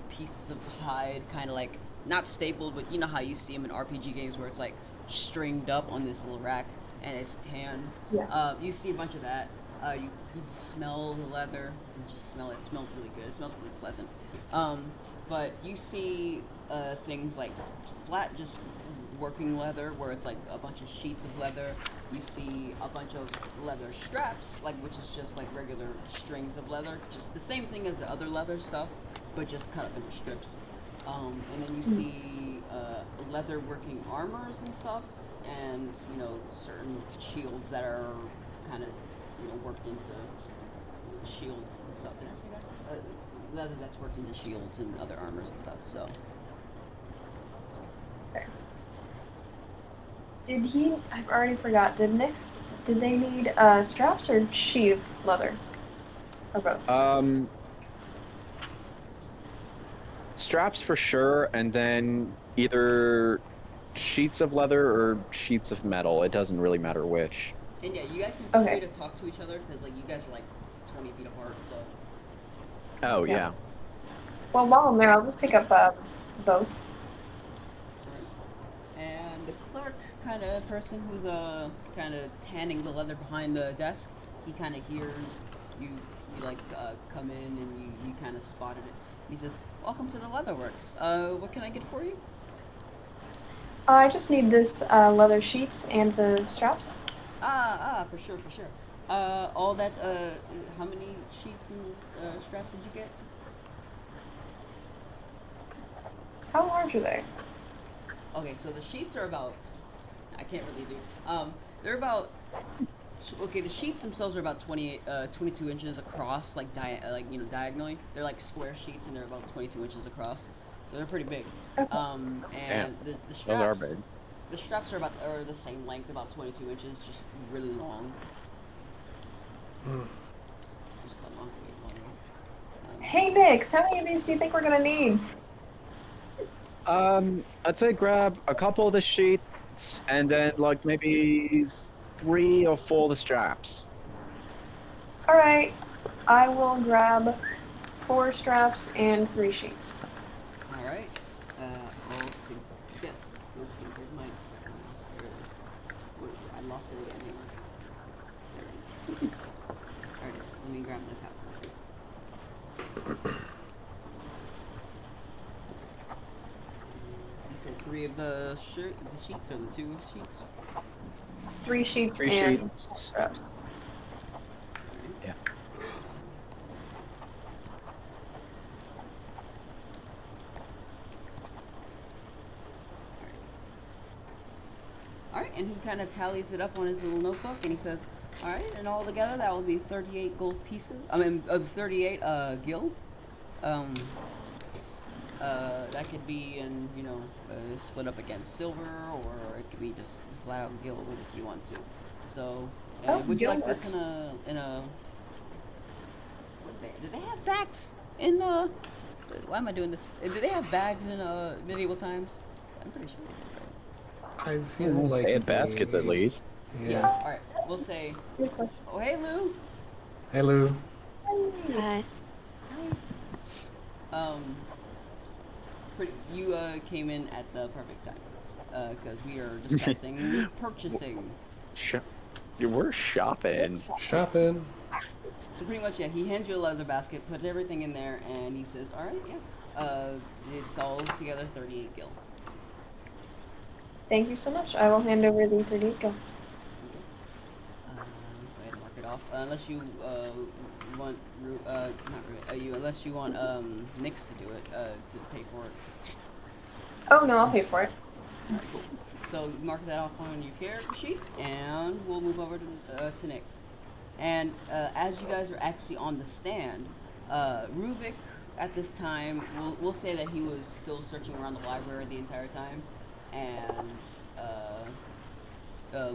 pieces of hide, kind of like not stapled, but you know how you see them in RPG games where it's like stringed up on this little rack and it's tan. Yeah. You see a bunch of that. You smell the leather. You just smell it. It smells really good. It smells really pleasant. But you see things like flat, just working leather, where it's like a bunch of sheets of leather. You see a bunch of leather straps, which is just like regular strings of leather, just the same thing as the other leather stuff, but just cut up into strips. And then you see leather working armors and stuff, and certain shields that are kind of worked into shields and stuff. Did I say that? Leather that's worked into shields and other armors and stuff. So. Okay. I've already forgot. Did they need straps or sheet of leather? Or both? Straps for sure, and then either sheets of leather or sheets of metal. It doesn't really matter which. And yeah, you guys can feel free Okay. to talk to each other, because you guys are 20 feet apart, so. Oh Yeah. yeah. Well, while I'm there, I'll just pick up both. And the clerk kind of person who's kind of tanning the leather behind the desk, he kind of hears you come in, and you kind of spotted it. He says, "Welcome to the Leatherworks. What can I get for you?" I just need this leather sheets and the straps. For sure. All that. How many sheets and straps did you get? How large are they? Okay, so the sheets are about. I can't really do. They're about. Okay, the sheets themselves are about 22 inches across, like diagonally. They're like square sheets, and they're about 22 inches across, so they're pretty big. Okay. And Damn. the Those are straps. big. The straps are the same length, about 22 inches, just really long. Just cut them off. Wait, Hey, Nix, how many of these do you think we're gonna need? I'd say grab a couple of the sheets and then like maybe 3 or 4 of the straps. Alright, I will grab 4 straps and 3 sheets. All right. Well, let's see. Yeah. Let's see. Where's my fucking mouse? There it is. Wait, I lost it again. Hang on. There it is. All right. Let me grab the calculator. You said 3 of the sheets, or the 2 sheets? 3 sheets 3 and sheets. straps. Yeah. All right, and he kind of tallies it up on his little notebook, and he says, "All right, and all together that will be 38 gold pieces. I mean, 38 gil. Um, that could be split up against silver, or it could be just flat out gil if you want to. So, Oh, would you gil like this works. in a? Did they have bags in Why am I doing this? Did they have bags in medieval times? I'm pretty sure they did, right? I feel like They had baskets at least. Yeah. Yeah. All right. We'll say. Good question. Oh, hey, Lou. Hey, Lou. Hi. Um, you came in at the perfect time, because we are discussing purchasing. You were shopping. Shopping. So pretty much, yeah, he hands you a leather basket, puts everything in there, and he says, "All right, yeah, it's all together 38 gil." Thank you so much. I will hand over the 38 go. Okay. Go ahead and mark it off. Unless you want, unless you want Nix to do it, to pay for it. Oh, no, I'll pay for it. Alright, cool. So mark that off on your character sheet, and we'll move over to Nix. And as you guys are actually on the stand, Ruvik at this time, we'll say that he was still searching around the library the entire time, and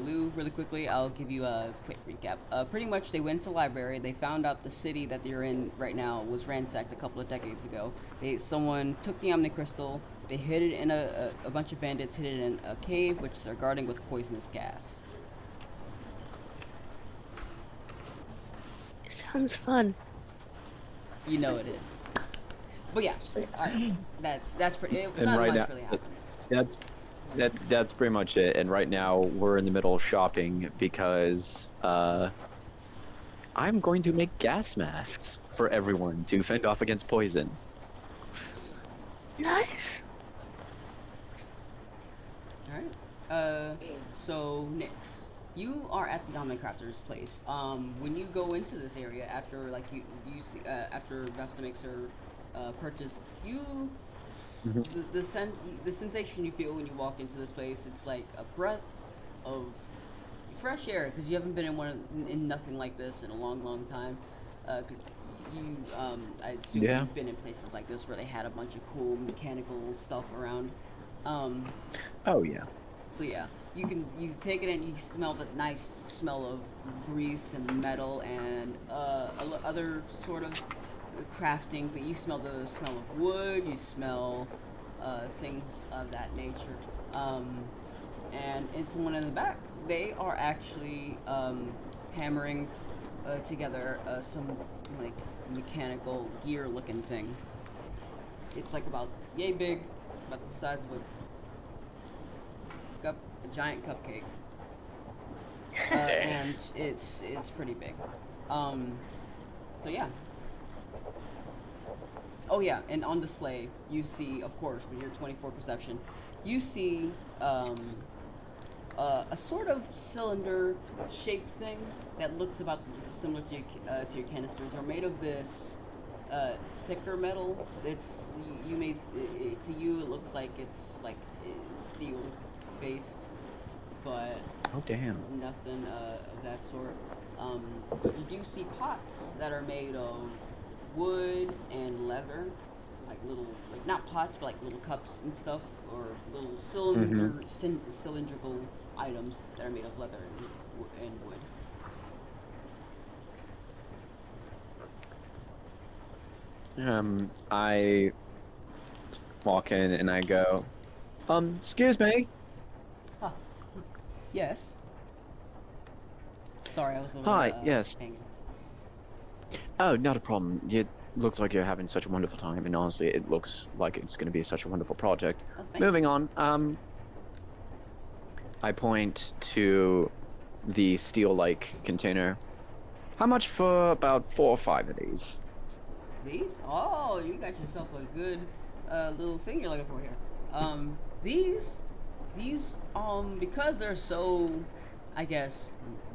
Lou, really quickly, I'll give you a quick recap. Pretty much, they went to the library. They found out the city that they're in right now was ransacked a couple of decades ago. Someone took the Omni crystal. They hid it in a bunch of bandits hid it in a cave, which they're guarding with poisonous gas. Sounds fun. You know it is. But yeah, all right. That's pretty. And Not right much now, really happened. that's pretty much it. And right now we're in the middle of shopping because I'm going to make gas masks for everyone to fend off against poison. Nice. All right. So Nix, you are at the Omnicrafter's place. When you go into this area after you see after Vesta makes her purchase, the sensation you feel when you walk into this place, it's like a breath of fresh air, because you haven't been in nothing like this in a long time. 'Cause I assume Yeah. you've been in places like this where they had a bunch of cool mechanical stuff around. Oh yeah. So yeah, you take it and you smell the nice smell of grease and metal and other sort of crafting, but you smell the smell of wood, you smell things of that nature. And someone in the back, they are actually hammering together some like mechanical gear looking thing. It's like about yay big, about the size of a giant cupcake. And it's pretty big. So yeah. Oh yeah, and on display you see, of course, with your 24 perception, you see a sort of cylinder-shaped thing that looks about similar to your canisters, are made of this thicker metal. It's you made to you it looks like it's like steel based, but Oh damn. nothing of that sort. But you do see pots that are made of wood and leather, like little, like not pots, but like little cups and stuff, or little cylindrical items that are made of leather and wood. I walk in and I go, excuse me. Huh. Yes. Sorry, I was over Hi, yes. hanging. Oh, not a problem. It looks like you're having such a wonderful time, and honestly, it looks like it's going to be such a wonderful project. Oh, thank Moving you. on, I point to the steel-like container. How much for about 4 or 5 of these? These? Oh, you got yourself a good little thing you're looking for here. These, because they're so, I guess,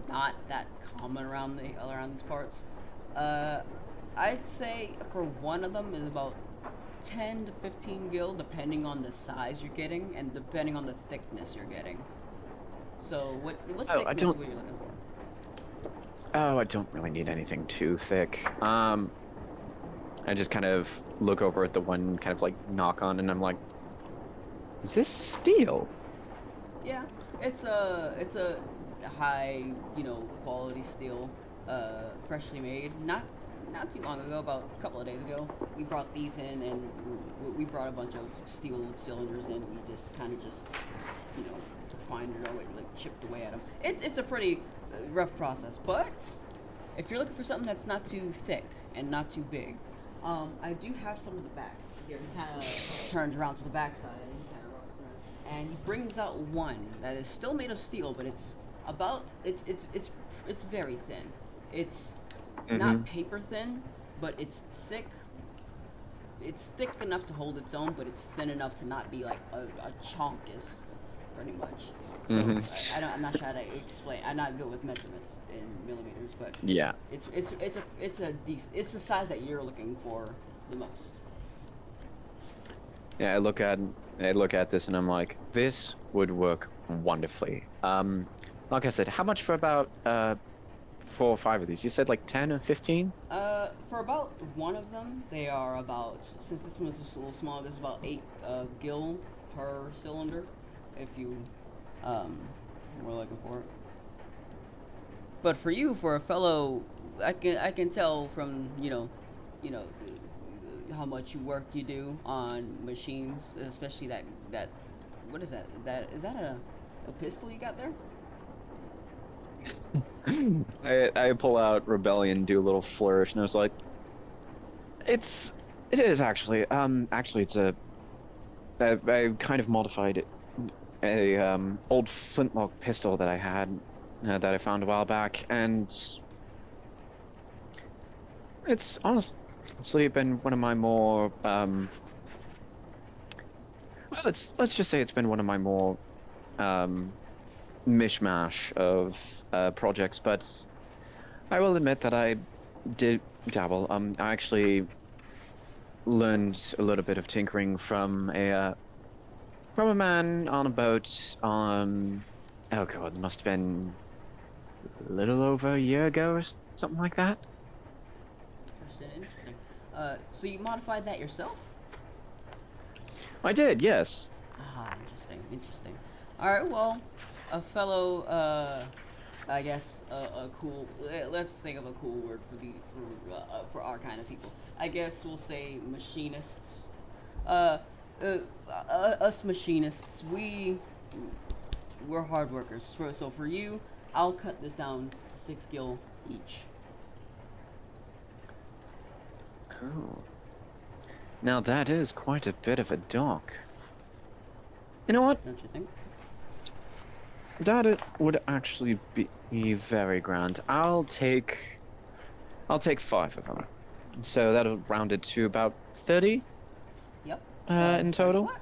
not that common around these parts. I'd say for one of them is about 10 to 15 gil, depending on the size you're getting and depending on the thickness you're getting. So what Oh, I thickness don't. were you looking for? Oh, I don't really need anything too thick. I just kind of look over at the one kind of like knock on, and I'm like, is this steel? Yeah, it's a high, quality steel, freshly made. Not too long ago, about a couple of days ago, we brought these in, and we brought a bunch of steel cylinders in. We just kind of you know, find our way, like chipped away at them. It's a pretty rough process, but if you're looking for something that's not too thick and not too big, I do have some of the back. Here, he kind of turns around to the back side and he kind of rocks around, and he brings out one that is still made of steel, but it's very thin. It's not paper thin, but it's thick. It's thick enough to hold its own, but it's thin enough to not be like a chonkus, pretty much. So I'm not sure how to explain. I'm not good with measurements in millimeters, but Yeah. it's the size that you're looking for the most. Yeah, I look at this and I'm like, this would work wonderfully. Like I said, how much for about 4 or 5 of these? You said like 10 or 15? For about one of them, they are about, since this one's just a little small, this is about 8 gil per cylinder, if you were looking for it. But for you, for a fellow, I can tell from how much work you do on machines, especially that what is that? Is that a pistol you got there? I pull out Rebellion, do a little flourish, and I was like, it is actually. Actually, I kind of modified a old flintlock pistol that I had that I found a while back, and it's honestly been one of my more well, let's just say it's been one of my more mishmash of projects, but I will admit that I did dabble. I actually learned a little bit of tinkering from a man on a boat on, oh god, it must have been a little over a year ago or something like that. Interesting. So you modified that yourself? I did, yes. Ah, interesting. All right, well, a fellow, I guess a cool. Let's think of a cool word for our kind of people. I guess we'll say machinists. Us machinists, we're hard workers. So for you, I'll cut this down to 6 gil each. Oh. Now that is quite a bit of a dock. You know what? Don't you think? That it would actually be very grand. I'll take 5 of them. So that'll round it to about 30 Yep. in total. What?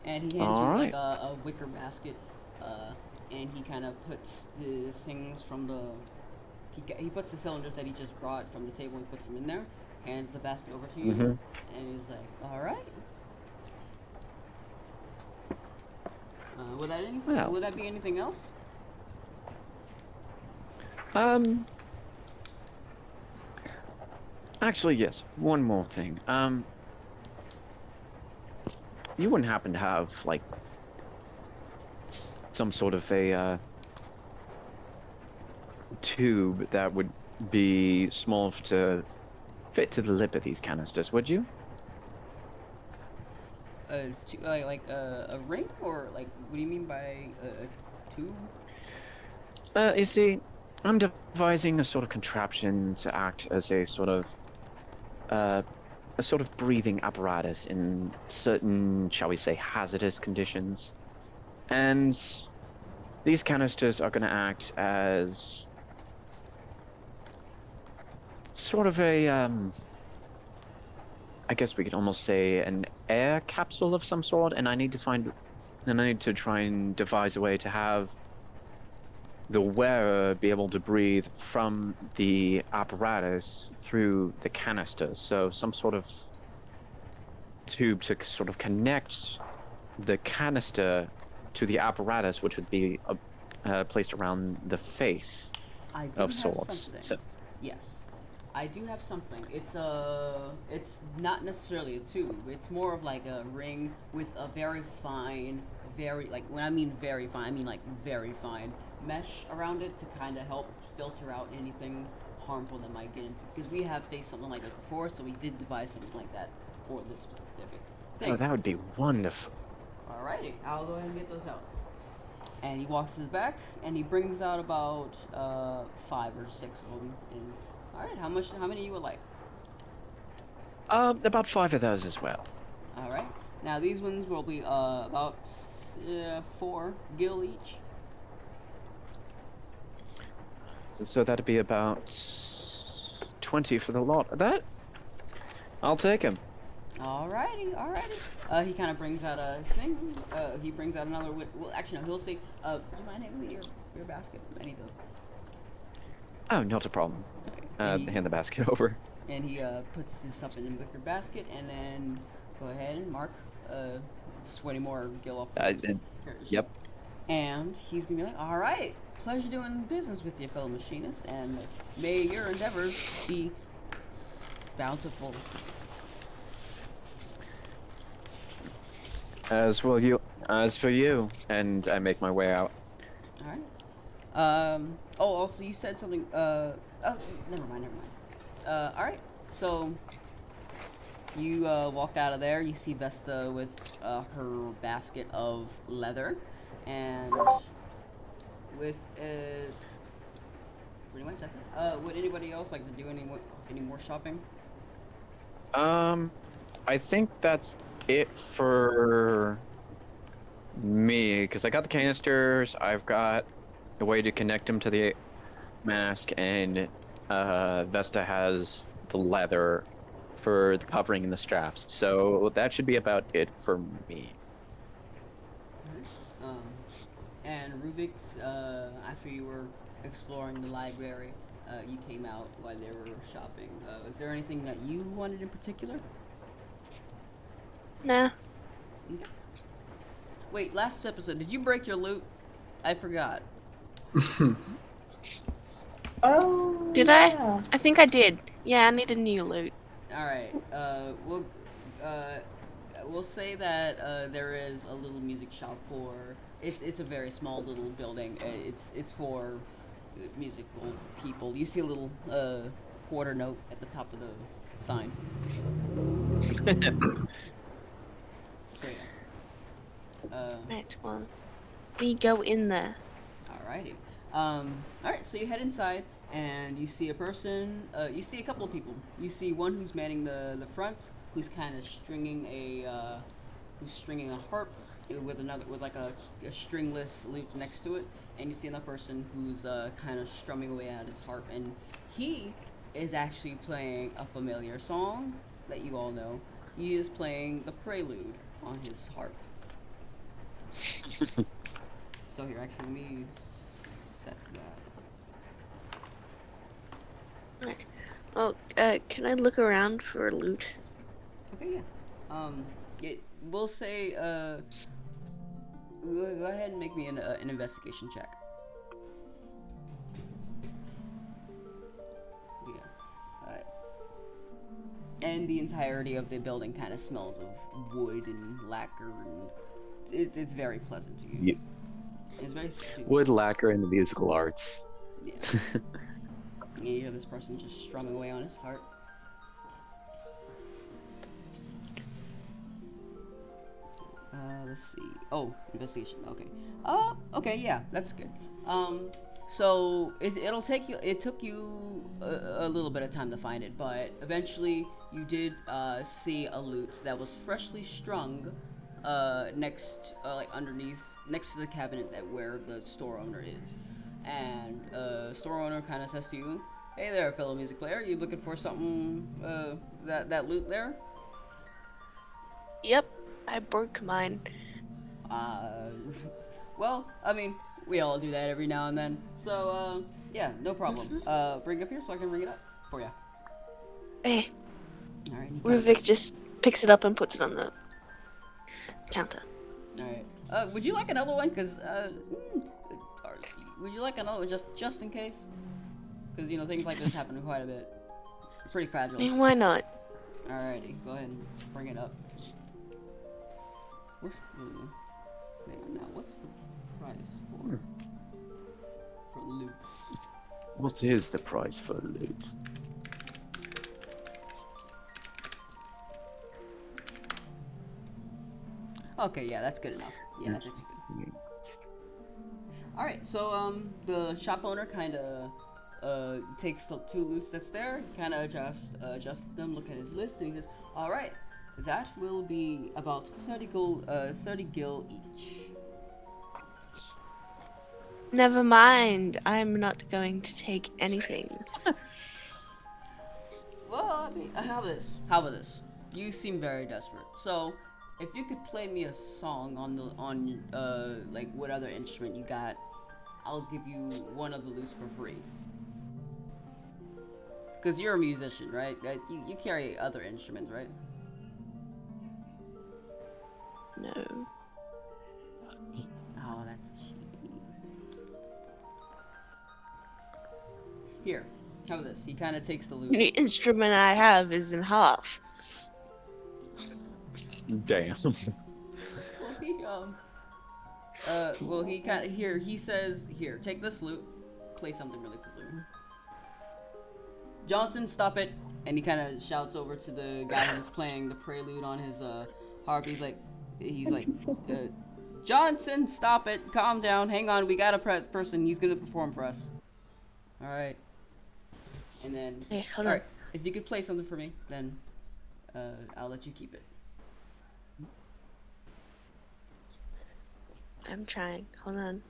And he hands you All like right. a wicker basket, and he kind of puts the things from the he puts the cylinders that he just brought from the table. He puts them in there, hands the basket over to you, Mm-hmm. and he's like, "All right." Well, Would that be anything else? um, actually, yes. One more thing. You wouldn't happen to have like some sort of a tube that would be small enough to fit to the lip of these canisters, would you? A ring, or like, what do you mean by a tube? You see, I'm devising a sort of contraption to act as uh, a sort of breathing apparatus in certain, shall we say, hazardous conditions. And these canisters are going to act as sort of a, I guess we could almost say an air capsule of some sort. And I need to try and devise a way to have the wearer be able to breathe from the apparatus through the canister. So some sort of tube to sort of connect the canister to the apparatus, which would be placed around the face I do of have sorts. something. So, Yes, I do have something. It's not necessarily a tube. It's more of like a ring with a very fine, very, like, when I mean very fine, I mean like very fine mesh around it to kind of help filter out anything harmful that might get into. Because we have faced something like this before, so we did devise something like that for this specific oh, thing. that would be wonderful. Alrighty, I'll go ahead and get those out. And he walks to his back, and he brings out about 5 or 6 of them. And all right, how many you would like? About 5 of those as well. All right. Now these ones will be about 4 gil each. So that'd be about 20 for the lot. That I'll take him. Alrighty, alrighty. He kind of brings out a thing. He brings out another. Well, actually, no. He'll say, "Do you mind handing me your basket? I need to." Oh, not a problem. And he- Hand the basket over. And he puts this stuff in the wicker basket, and then go ahead and mark 20 more gil off. Yep. And he's gonna be like, "All right, pleasure doing business with you, fellow machinist, and may your endeavors be bountiful." As for you, and I make my way out. All right. Oh, also you said something. Oh, never mind. All right. So you walk out of there. You see Vesta with her basket of leather, and with pretty much that's it. Would anybody else like to do any more shopping? I think that's it for me, because I got the canisters, I've got a way to connect them to the mask, and Vesta has the leather for the covering and the straps. So that should be about it for me. Alright. And Rubik's, after you were exploring the library, you came out while they were shopping. Is there anything that you wanted in particular? Nah. Okay. Wait, last episode, did you break your loot? I forgot. Oh. Did yeah. I think I did. Yeah, I need a new loot. Alright, we'll say that there is a little music shop for. It's a very small little building. It's for musical people. You see a little quarter note at the top of the sign. So yeah. Right, well, we go in there. Alrighty. Alright, so you head inside and you see a person, you see a couple of people. You see one who's manning the front, who's kind of stringing a harp with like a stringless lute next to it, and you see another person who's kind of strumming away at his harp, and he is actually playing a familiar song that you all know. He is playing the prelude on his harp. So here, actually, let me set that. Well, can I look around for loot? Okay, yeah. It we'll say go ahead and make me an investigation check. Yeah. And the entirety of the building kind of smells of wood and lacquer, and it's very pleasant to you. Yeah. It's very soothing. Wood, lacquer, and the musical arts. Yeah. You hear this person just strumming away on his heart. Let's see. Oh, investigation. Okay. Okay. Yeah, that's good. So it'll take you. It took you a little bit of time to find it, but eventually you did see a loot that was freshly strung, next, like underneath, next to the cabinet that where the store owner is, and store owner kind of says to you, "Hey there, fellow music player. You looking for something? That loot there?" Yep, I broke mine. Uh, well, I mean, we all do that every now and then. So, yeah, no problem. Bring it up here so I can bring it up for you. Hey, All right. Ruvik just picks it up and puts it on the counter. All right. Would you like another one? Would you like another one just in case? Because you know things like this happen quite a bit. It's pretty fragile. I mean, why not? Alrighty, go ahead and bring it up. What's the? Hang on now. What's the price for loot? What is the price for loot? Okay, yeah, that's good enough. Yeah, that's actually good. All right, so the shop owner kind of takes the two loots that's there, kind of adjusts them, look at his list, and he says, "All right, that will be about 30 gil each." Never mind. I'm not going to take anything. Well, I mean, how about this? How about this? You seem very desperate, so if you could play me a song on like what other instrument you got, I'll give you one of the loots for free. Cause you're a musician, right? You carry other instruments, right? No. Oh, that's a shame. Here, how about this? He kind of takes the loot. The instrument I have is in half. Damn. Well, he kind of here. He says, "Here, take this loot. Play something really cool." Johnson, stop it! And he kind of shouts over to the guy who's playing the prelude on his harp. He's like, Johnson, stop it! Calm down. Hang on, we got a person. He's gonna perform for us. All right. And then, Hey, hold all on. right. If you could play something for me, then I'll let you keep it. I'm trying. Hold on.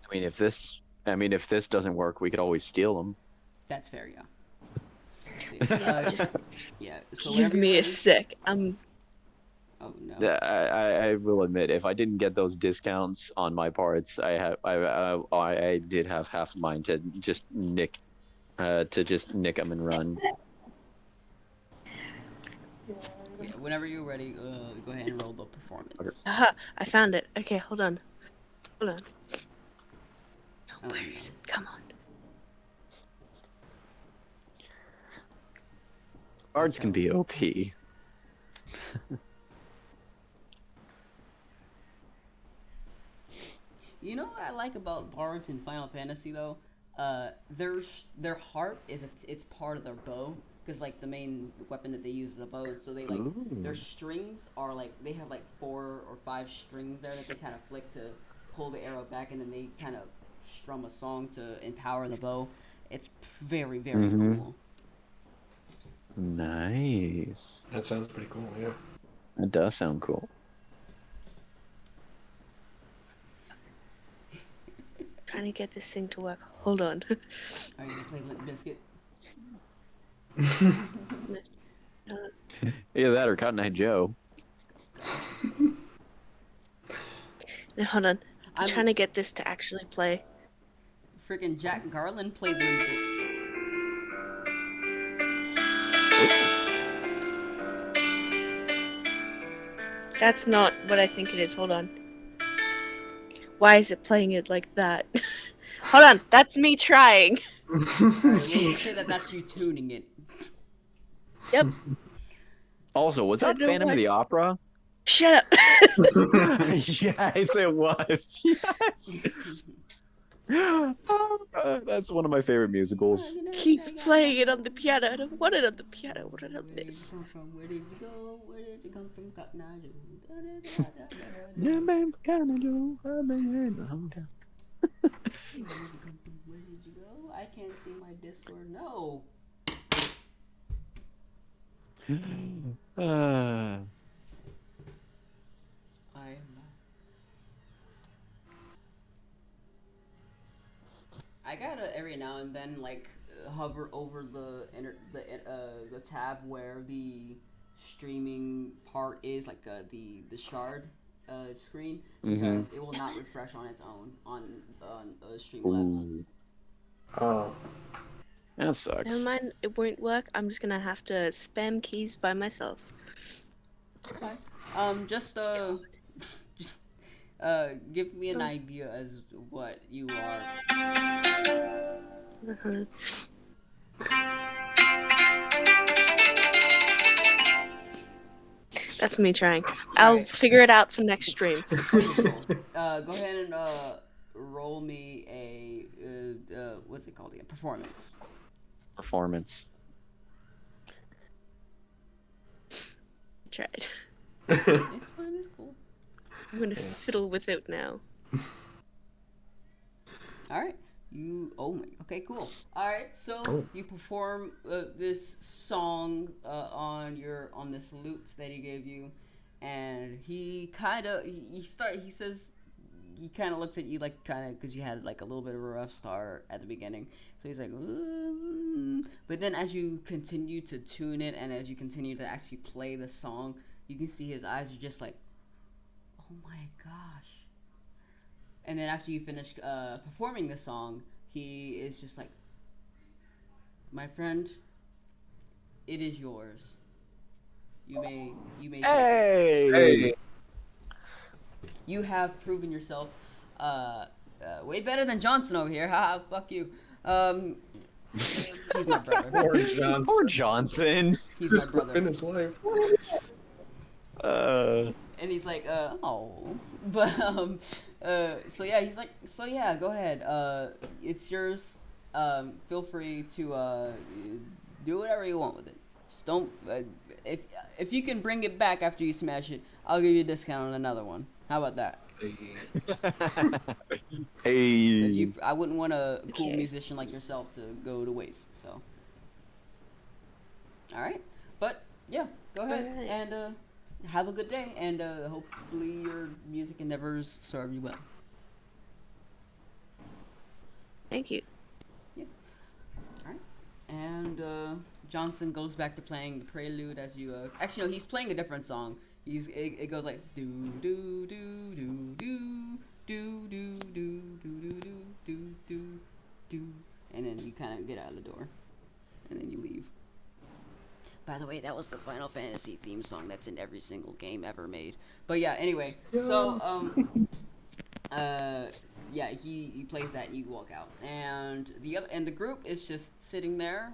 I mean, if this doesn't work, we could always steal them. That's fair, yeah. Just Yeah. So give whenever me you're a ready- sec. Oh no. I will admit, if I didn't get those discounts on my parts, I did have half of mine to just nick them and run. Yeah, whenever you're ready, go ahead and roll the performance. Okay. Aha! I found it. Okay, hold on. Hold on. Um, Where is it? Come on. Arts can be OP. You know what I like about bards in Final Fantasy though? Their harp it's part of their bow because like the main weapon that they use is a bow, and so they like their strings are like they have like 4 or 5 strings there that they kind of flick to pull the arrow back, and then they kind of strum a song to empower the bow. It's very cool. Nice. That sounds pretty cool, yeah. That does sound cool. Trying to get this thing to work. Hold on. Are you gonna play Limp Biscuit? Either that or Cotton Eye Joe. No, hold on. I'm I'm- trying to get this to actually play. freaking Jack Garland played the. That's not what I think it is. Hold on. Why is it playing it like that? Hold on. That's me trying. Alright, we'll say that that's you tuning it. Yep. Also, was I that know Phantom why. of the Opera? Shut up. Yes, it was. Yes. That's one of my favorite musicals. Keep playing it on the piano. I don't want it on the piano. I want it on Where did you this. come from? Where did you go? Where did you come from, Cotton Eye Joe? Yeah, man, kinda do. I've been here the whole time. Where did you come from? Where did you go? I can't see my Discord. No. Uh, I am not. I gotta every now and then like hover over the tab where the streaming part is, like the shard screen, because it will not refresh on its own on Streamlabs. ooh, Oh. that Never sucks. mind. It won't work. I'm just gonna have to spam keys by myself. That's fine. Just just give me an idea as to what you are. Uh-huh. That's me trying. I'll Alright. figure it out for next stream. Okay, cool. Go ahead and roll me a what's it called again? Performance. Performance. Tried. It's fine. It's cool. I'm gonna fiddle with it now. All right. You. Oh my. Okay. Cool. All right. So you perform this song on this lute that he gave you, and he kind of he says he kind of looks at you like kind of because you had like a little bit of a rough start at the beginning. So he's like, but then as you continue to tune it and as you continue to actually play the song, you can see his eyes are just like, oh my gosh. And then after you finish performing the song, he is just like, my friend, it is yours. You may take it. Hey! Hey. You have proven yourself way better than Johnson over here. Haha, fuck you. He's my brother. Poor Johnson. Poor Johnson. He's Just my brother. living his life. And he's like, oh, but so yeah, he's like, so yeah, go ahead. It's yours. Feel free to do whatever you want with it. Just don't. If you can bring it back after you smash it, I'll give you a discount on another one. How about that? Hey. 'Cause I wouldn't want a cool Okay. musician like yourself to go to waste. So, all right, but yeah, go ahead Alright. and have a good day, and hopefully your music endeavors serve you well. Thank you. All right, and Johnson goes back to playing the prelude as you. Actually, no, he's playing a different song. It goes like do do do do do do do do do do do do do, and then you kind of get out of the door, and then you leave. By the way, that was the Final Fantasy theme song that's in every single game ever made. But yeah, anyway, so yeah, he plays that and you walk out. And the group is just sitting there.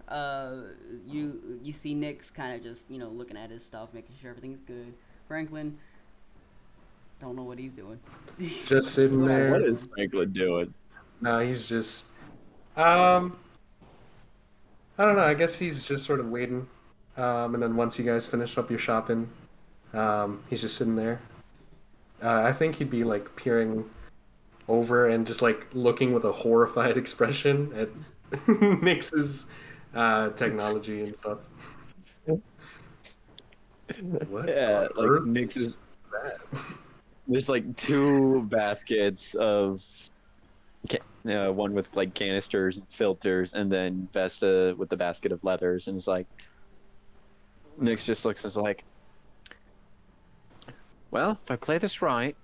You see Nick's kind of just, looking at his stuff, making sure everything's good. Franklin don't know what he's doing. Just sitting there. What is Franklin doing? No, he's just. I don't know. I guess he's just sort of waiting. And then once you guys finish up your shopping, he's just sitting there. I think he'd be like peering over and just like looking with a horrified expression at Nix's technology and stuff. What? Yeah, on like earth Nick's is. that? There's like two baskets of. One with like canisters and filters, and then Vesta with the basket of leathers, and it's like. Nix just looks as like. Well, if I play this right,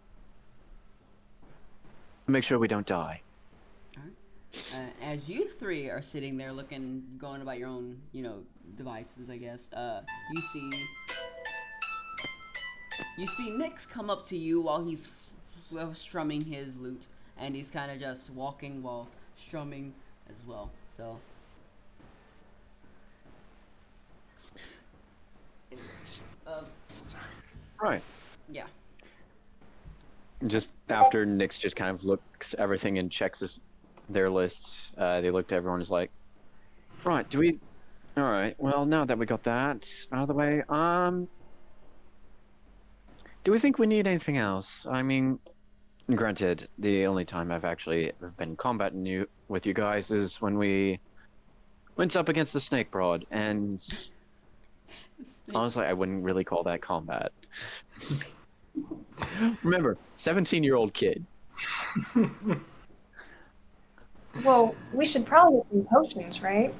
make sure we don't die. As you three are sitting there going about your own, devices, I guess. You see Nyx come up to you while he's strumming his lute, and he's kind of just walking while strumming as well. So. Right. Yeah. Just after Nyx just kind of looks everything and checks their lists, they look to everyone and is like, right, all right, well, now that we got that out of the way, do we think we need anything else? I mean, granted, the only time I've actually been combating with you guys is when we went up against the snake broad, and honestly, I wouldn't really call that combat. Remember, 17-year-old kid. Well, we should probably get some potions, right?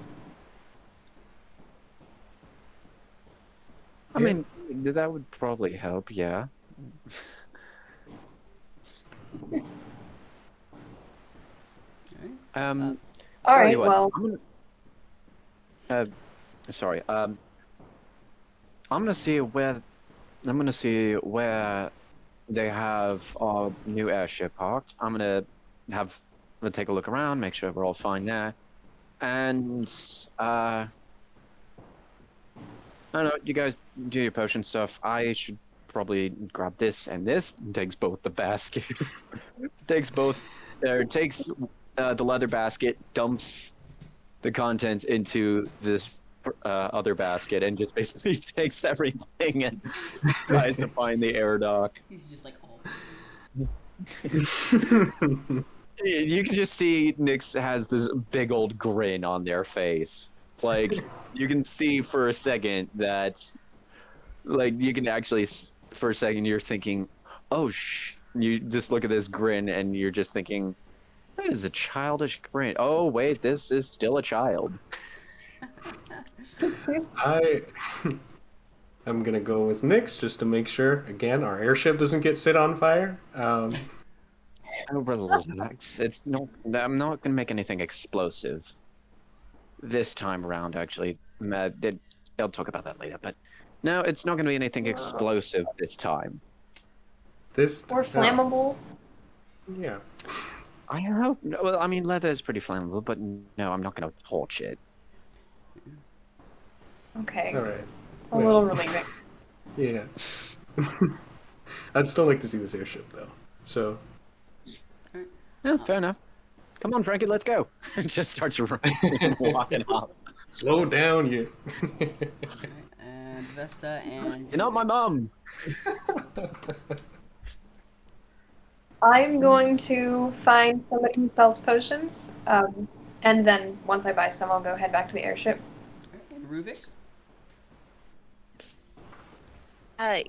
I mean, that would probably help, yeah. All Tell right, you what, well, sorry. I'm gonna see where they have our new airship parked. I'm gonna take a look around, make sure we're all fine there, and I don't know. You guys do your potion stuff. I should probably grab this and this. Takes both the basket. takes the leather basket, dumps the contents into this other basket, and just basically takes everything and tries to find the air dock. He's just like, oh. You can just see Nyx has this big old grin on their face. Like, you can see for a second that, like, you can actually, for a second, you're thinking, oh, you just look at this grin and you're just thinking, that is a childish grin. Oh, wait, this is still a child. I'm gonna go with Nyx just to make sure, again, our airship doesn't get set on fire. Oh, relax. I'm not gonna make anything explosive this time around, actually. I'll talk about that later, but no, it's not gonna be anything explosive this time. or flammable. Yeah. I hope. Well, I mean, leather is pretty flammable, but no, I'm not gonna torch it. Okay. All right. A little relieving. Yeah. I'd still like to see this airship, though. So. Yeah, fair enough. Come on, Frankie, let's go. It just starts running and walking off. Slow down, you. And Vesta and... You're not my mom. I'm going to find somebody who sells potions, and then once I buy some, I'll go head back to the airship. And Ruvik?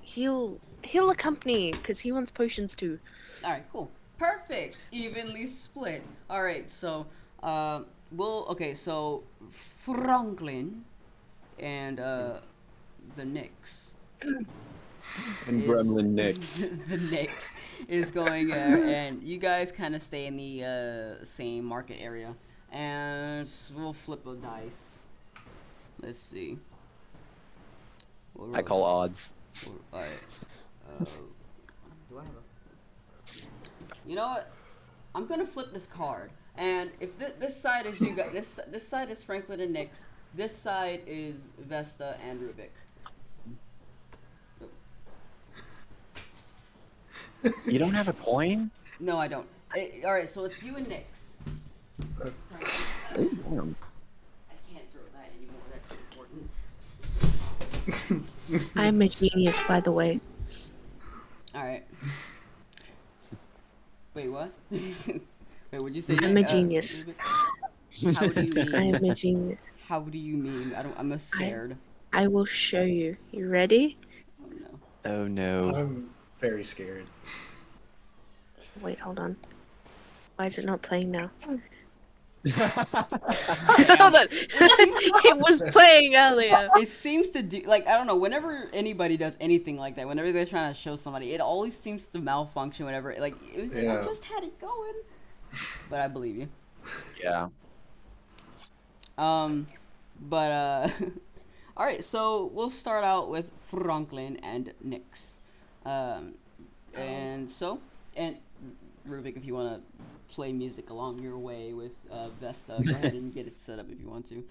He'll accompany because he wants potions too. All right, cool. Perfect. Evenly split. All right, so so Franklin and the Knicks. And Gremlin Nyx. The Knicks is going there, and you guys kind of stay in the same market area, and we'll flip a dice. Let's see. I call odds. All right. Do I have a? You know what? I'm gonna flip this card, and if this side is you guys, this side is Franklin and Nyx. This side is Vesta and Rubik. You don't have a coin? No, I don't. All right, so it's you and Nyx. Oh, damn. I can't throw that anymore. That's important. I'm a genius, by the way. All right. Wait, what? Wait, what'd you say? I'm a genius. How do you mean? I'm a genius. How do you mean? I'm scared. I will show you. You ready? Oh no. Oh no. I'm very scared. Wait, hold on. Why is it not playing now? Hold on. It was playing earlier. It seems to do, like, I don't know, whenever anybody does anything like that, whenever they're trying to show somebody, it always seems to malfunction whenever, like, I just had it going. But I believe you. Yeah. But all right. So we'll start out with Franklin and Nyx. Um, and so and Rubik, if you want to play music along your way with Vesta, go ahead and get it set up if you want to.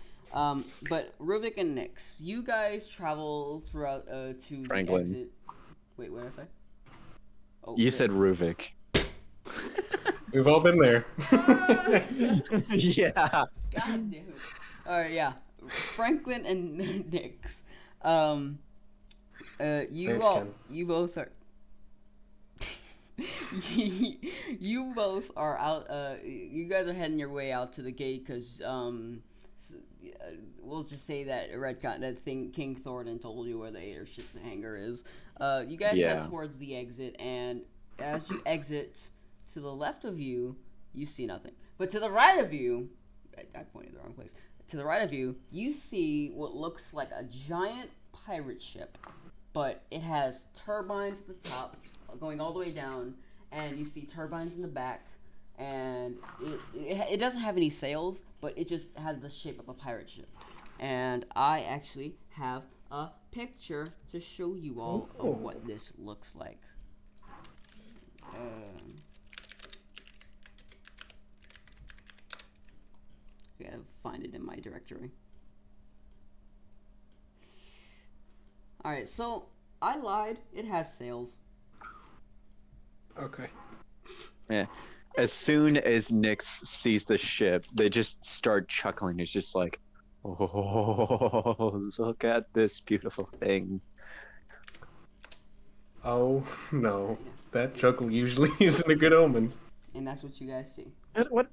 But Rubik and Nyx, you guys travel throughout to the Franklin. exit. Wait, what did I say? Oh, You good. said Ruvik. We've all been there. Yeah. God damn it. Alright, yeah. Franklin and Nyx. You Thanks, all, Ken. you both are. You both are out. You guys are heading your way out to the gate because we'll just say that that thing King Thornton told you where the airship hangar is. You guys head Yeah. towards the exit, and as you exit, to the left of you, you see nothing. But to the right of you, I pointed the wrong place. To the right of you, you see what looks like a giant pirate ship, but it has turbines at the top, going all the way down, and you see turbines in the back, and it doesn't have any sails, but it just has the shape of a pirate ship. And I actually have a picture to show you all Oh. of what this looks like. I gotta find it in my directory. Alright, so I lied. It has sails. Okay. Yeah. As soon as Nyx sees the ship, they just start chuckling. It's just like, oh, look at this beautiful thing. Oh no, Yeah. that chuckle usually isn't a good omen. And that's what you guys see. What?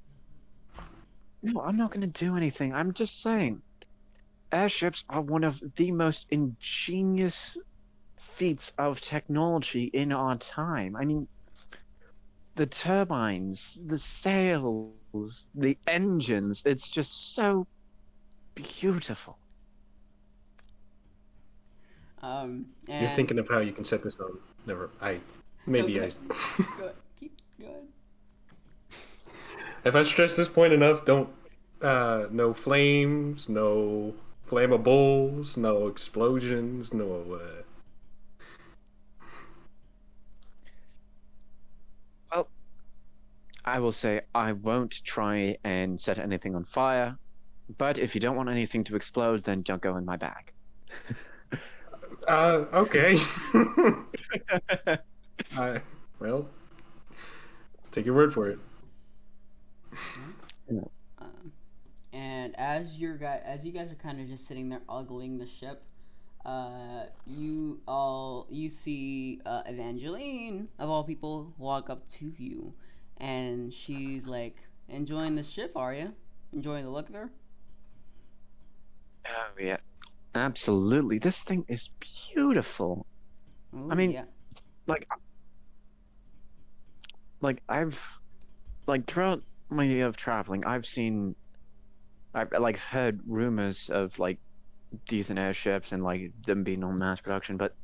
No, I'm not gonna do anything. I'm just saying, airships are one of the most ingenious feats of technology in our time. I mean, the turbines, the sails, the engines, it's just so beautiful. You're And thinking of how you can set this on. Never. no, Maybe go I. ahead. Go, keep going. If I stress this point enough, don't. No flames, no flammables, no explosions, no. Well, I will say I won't try and set anything on fire, but if you don't want anything to explode, then don't go in my bag. Okay. Well, take your word for it. Um, and as you guys are kind of just sitting there ogling the ship, you see Evangeline of all people walk up to you, and she's like, "Enjoying the ship, are you? Enjoying the look of her?" Oh yeah, absolutely. This thing is beautiful. Oh I mean, yeah. like, I've throughout my year of traveling, I've like heard rumors of like decent airships and like them being on mass production, but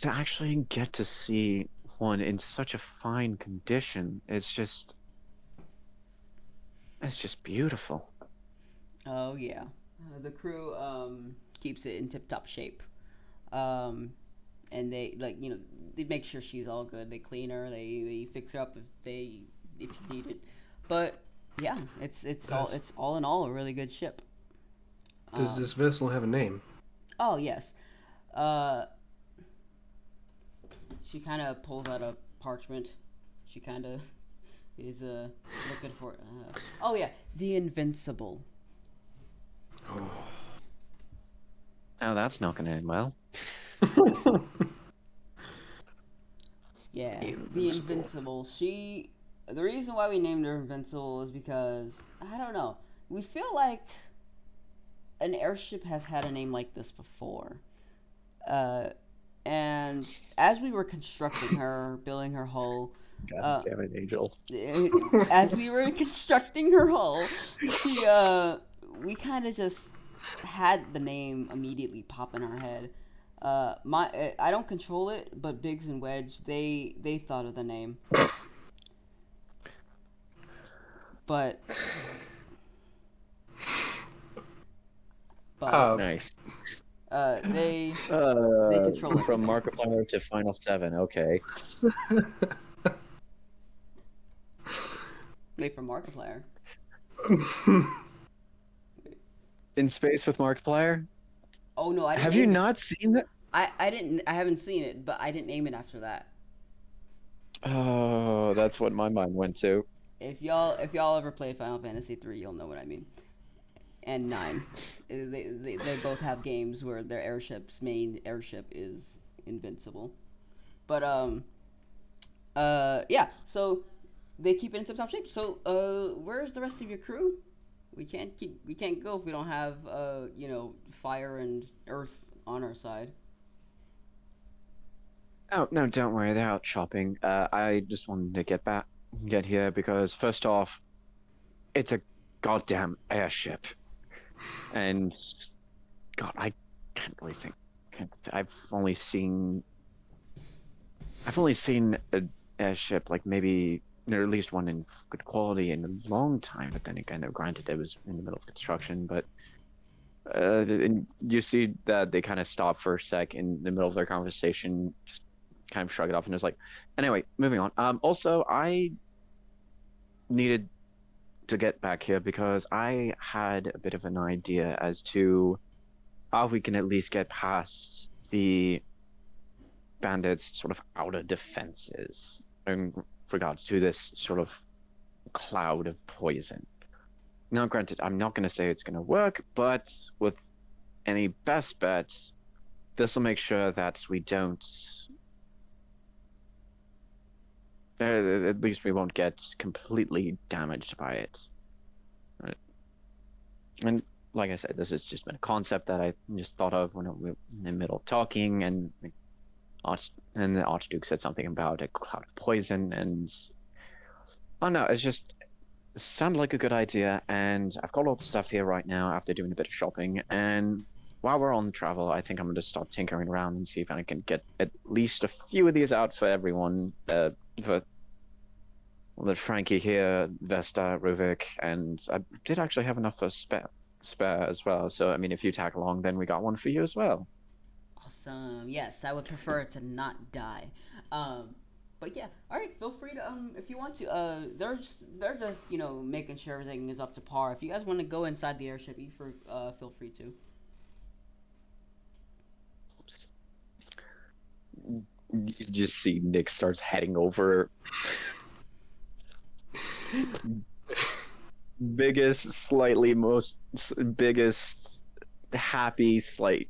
to actually get to see one in such a fine condition, it's just beautiful. Oh yeah. The crew keeps it in tip top shape. Um, and they they make sure she's all good. They clean her. They fix her up if you need it. But yeah, Does it's all in all a really good ship. Does Um, this vessel have a name? oh yes. Uh, she kind of pulls out a parchment. She kind of is looking for. Oh yeah, the Invincible. Oh. Oh, that's not gonna end well. Yeah, the Invincible. Invincible. The reason why we named her Invincible is because I don't know. We feel like an airship has had a name like this before. Uh, and as we were constructing her, building her hull, God uh, damn it, Angel. as we were constructing her hull, we kind of just had the name immediately pop in our head. I don't control it, but Biggs and Wedge they thought of the name. but Nice. they control From everything. Markiplier to Final 7. Okay. Wait for Markiplier. In Space with Markiplier? Oh no, I didn't Have you name it. not seen that? I haven't seen it, but I didn't name it after that. Oh, that's what my mind went to. If y'all ever play Final Fantasy 3, you'll know what I mean. And 9. They both have games where their main airship is invincible. But yeah, so they keep it in tip-top shape. So where's the rest of your crew? We can't go if we don't have fire and earth on our side. Oh, no, don't worry. They're out shopping. I just wanted to get here because first off, it's a goddamn airship. And God, I can't really think. I've only seen an airship like maybe or at least one in good quality in a long time. But then again, granted, it was in the middle of construction. But and you see that they kind of stop for a sec in the middle of their conversation, just kind of shrug it off, and it's like, anyway, moving on. Also, I needed to get back here because I had a bit of an idea as to how we can at least get past the bandits' sort of outer defenses in regards to this sort of cloud of poison. Now, granted, I'm not going to say it's going to work, but with any best bets, this will make sure that we don't. At least we won't get completely damaged by it. Right. And like I said, this has just been a concept that I just thought of when we were in the middle of talking, and the Archduke said something about a cloud of poison, and oh no, it sounded like a good idea, and I've got all the stuff here right now after doing a bit of shopping, and while we're on travel, I think I'm going to start tinkering around and see if I can get at least a few of these out for everyone, for Frankie here, Vesta, Ruvik, and I did actually have enough for spare as well. So I mean, if you tag along, then we got one for you as well. Awesome. Yes, I would prefer to not die. But yeah, all right. Feel free to if you want to. They're just making sure everything is up to par. If you guys want to go inside the airship, feel free to. You just see Nick starts heading over. Biggest happy slightly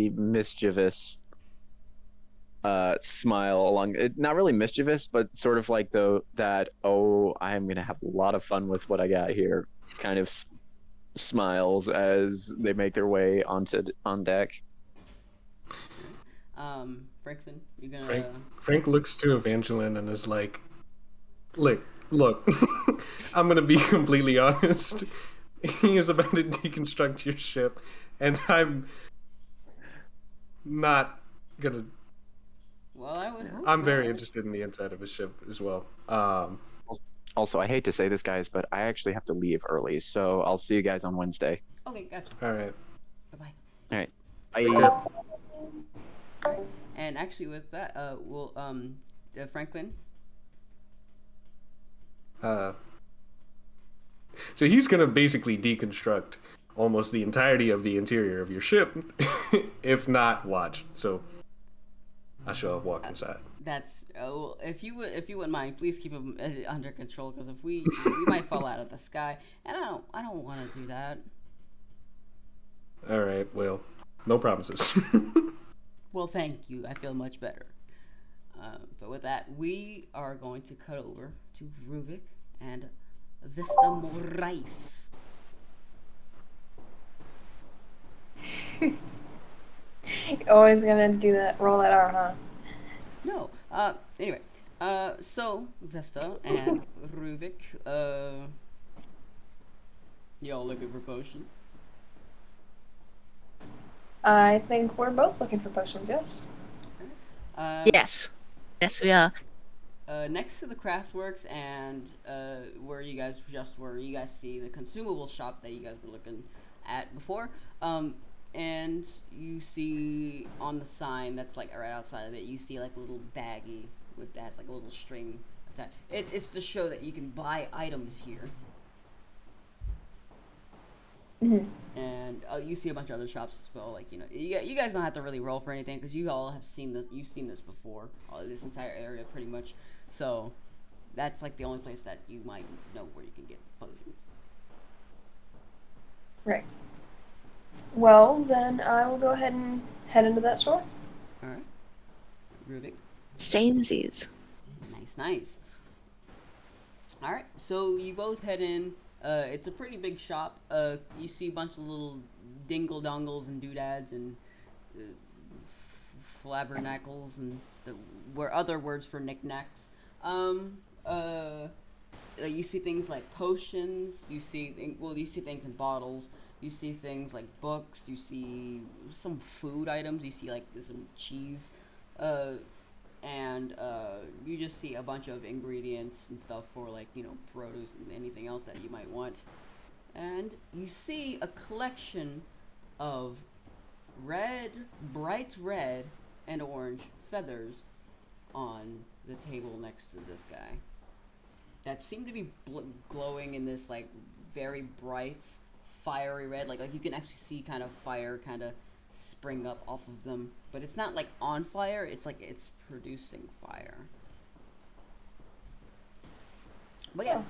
mischievous smile along it, not really mischievous, but sort of like that I am gonna have a lot of fun with what I got here kind of smiles as they make their way on deck. Franklin, you're gonna. Frank looks to Evangeline and is like, look, I'm gonna be completely honest. He is about to deconstruct your ship, and I'm not gonna. Well, I would hope. I'm very interested in the inside of his ship as well. Also, I hate to say this, guys, but I actually have to leave early, so I'll see you guys on Wednesday. Okay, gotcha. All right. Bye All right. bye. And actually, with that, Franklin. So he's gonna basically deconstruct almost the entirety of the interior of your ship, if not watch. So I shall walk inside. That's if you wouldn't mind, please keep him under control, because if we might fall out of the sky, and I don't want to do that. All right. Well, no promises. Well, thank you. I feel much better. But with that, we are going to cut over to Ruvik and Vista Morais. Always gonna do that, roll that R, huh? No. Anyway. So Vesta and Ruvik, y'all looking for potions? I think we're both looking for potions, yes? Yes, we are. next to the craftworks and where you guys just were, you guys see the consumable shop that you guys were looking at before. And you see on the sign that's like right outside of it, you see like a little baggie with that has like a little string attached. It's to show that you can buy items here. Mhm. And you see a bunch of other shops as well. Like you guys don't have to really roll for anything because you all have seen this. You've seen this before. All this entire area, pretty much. So that's like the only place that you might know where you can get potions. Right. Well, then I will go ahead and head into that store. All right, Rubik. Samesies. Nice. All right, so you both head in. It's a pretty big shop. You see a bunch of little dingle dongles and doodads and flabernacles and were other words for knickknacks. You see things like potions. You see things in bottles. You see things like books. You see some food items. You see like some cheese. And you just see a bunch of ingredients and stuff for like produce and anything else that you might want. And you see a collection of bright red and orange feathers on the table next to this guy that seem to be glowing in this like very bright fiery red, like you can actually see kind of fire kind of spring up off of them, but it's not like on fire, it's like it's producing fire. But yeah,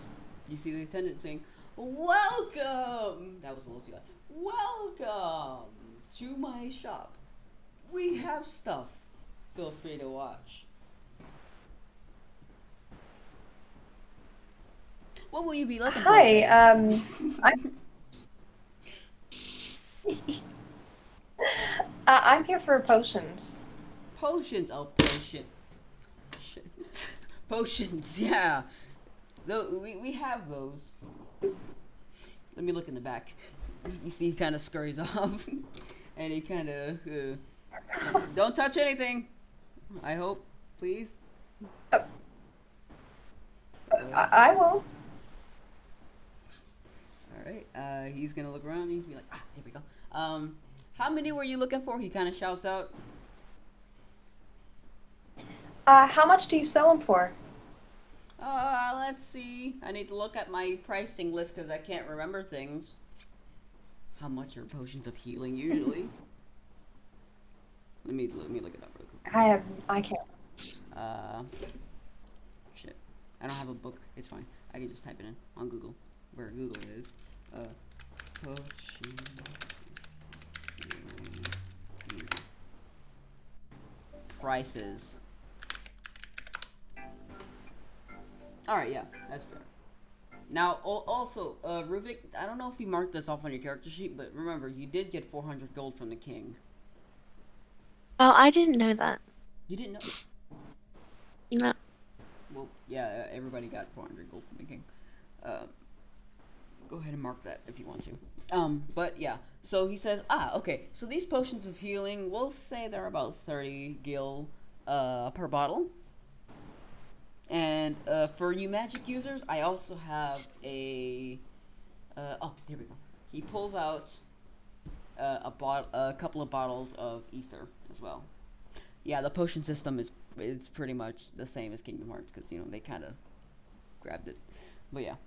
you see the attendant saying, "Welcome!" That was a little too loud. "Welcome to my shop. We have stuff. Feel free to watch." What will you be looking for? Hi, I'm here for potions. Potions. Oh, potion. Shit. Potions, yeah. We have those. Let me look in the back. You see, he kind of scurries off, and he kind of don't touch anything. I hope, please. I will. All right. He's gonna look around. And he's gonna be like, there we go. How many were you looking for? He kind of shouts out. How much do you sell them for? Let's see. I need to look at my pricing list because I can't remember things. How much are potions of healing usually? Let me look it up real quick. I can't. Shit. I don't have a book. It's fine. I can just type it in on Google, where Google is. Potion. Prices. Alright, yeah, that's fair. Now, also, Ruvik, I don't know if you marked this off on your character sheet, but remember, you did get 400 gold from the king. Oh, I didn't know that. You didn't know? No. Well, yeah, everybody got 400 gold from the king. Go ahead and mark that if you want to. But yeah, so he says, okay, so these potions of healing, we'll say they're about 30 gil, per bottle. And, for you magic users, I also have a, there we go. He pulls out, a couple of bottles of ether as well. Yeah, the potion system is pretty much the same as Kingdom Hearts, because, they kind of grabbed it. But yeah.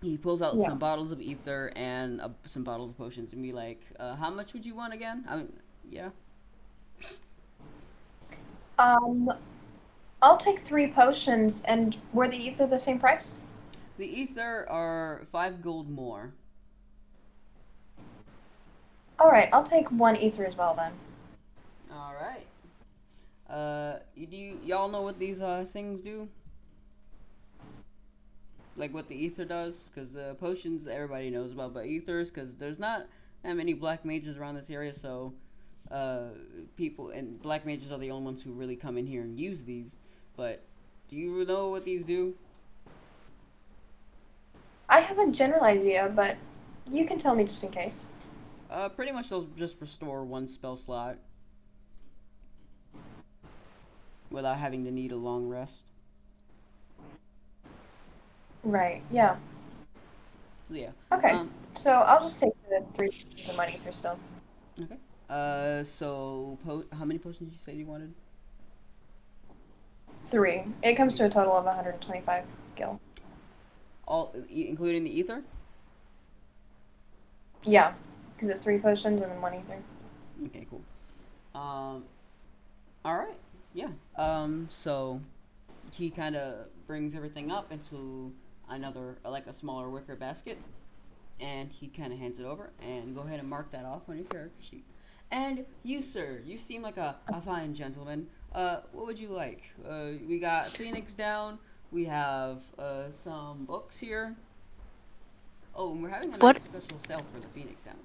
He pulls out some bottles of ether and some bottles of potions and be like, how much would you want again? I mean, yeah. I'll take 3 potions, and were the ether the same price? The ether are 5 gold more. Alright, I'll take 1 ether as well then. Alright. Y'all know what these things do? Like what the ether does? Because the potions everybody knows about, but ethers, because there's not that many black mages around this area, so people and black mages are the only ones who really come in here and use these. But do you know what these do? I have a general idea, but you can tell me just in case. Pretty much they'll just restore 1 spell slot without having to need a long rest. Right. Yeah. So yeah. Okay. Um. So I'll just take the 3 the money for still. Okay. So how many potions did you say you wanted? 3. It comes to Three. a total of 125 gil. All including the ether. Yeah, because it's 3 potions and then 1 ether. Okay. Cool. Um. All right. Yeah. So he kind of brings everything up into another, like a smaller wicker basket, and he kind of hands it over. And go ahead and mark that off on your character sheet. And you, sir, you seem like a fine gentleman. What would you like? We got Phoenix down. We have some books here. Oh, and we're having a What nice special sale for the Phoenix Downs.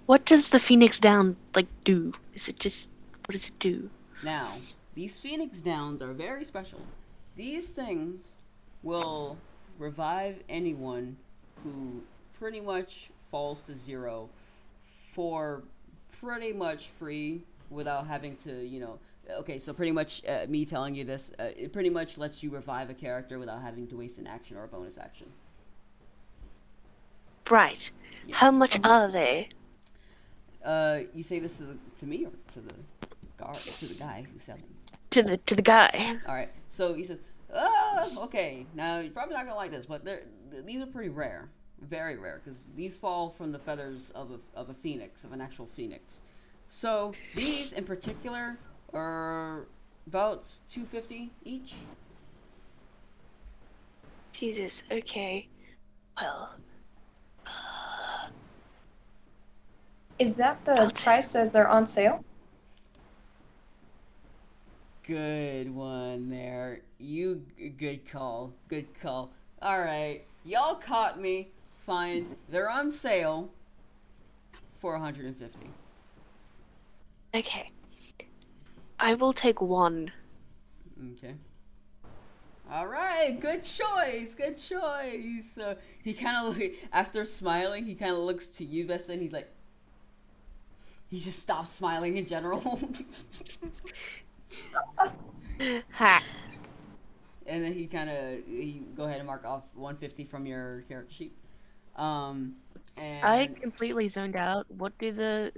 what does the Phoenix Down like do? Is it just what does it do? Now, these Phoenix Downs are very special. These things will revive anyone who pretty much falls to zero for pretty much free without having to, Okay, so pretty much me telling you this, it pretty much lets you revive a character without having to waste an action or a bonus action. Right. Yeah. How much are they? You say this to me or to the to the guy who's selling? To the guy. All right. So he says, okay. Now you're probably not gonna like this, but these are pretty rare, very rare, because these fall from the feathers of a phoenix, of an actual phoenix. So these in particular are about 250 each. Jesus. Okay. Well, Is that the I'll t- price as they're on sale? Good one there. Good call. Good call. All right, y'all caught me. Fine. They're on sale for 150. okay. I will take one. Okay. All right, good choice, good choice. He kind of, after smiling, he kind of looks to you, Vesta, and he's like, he just stops smiling in general. Ha. And then he go ahead and mark off 150 from your character sheet. And I completely zoned out. What do the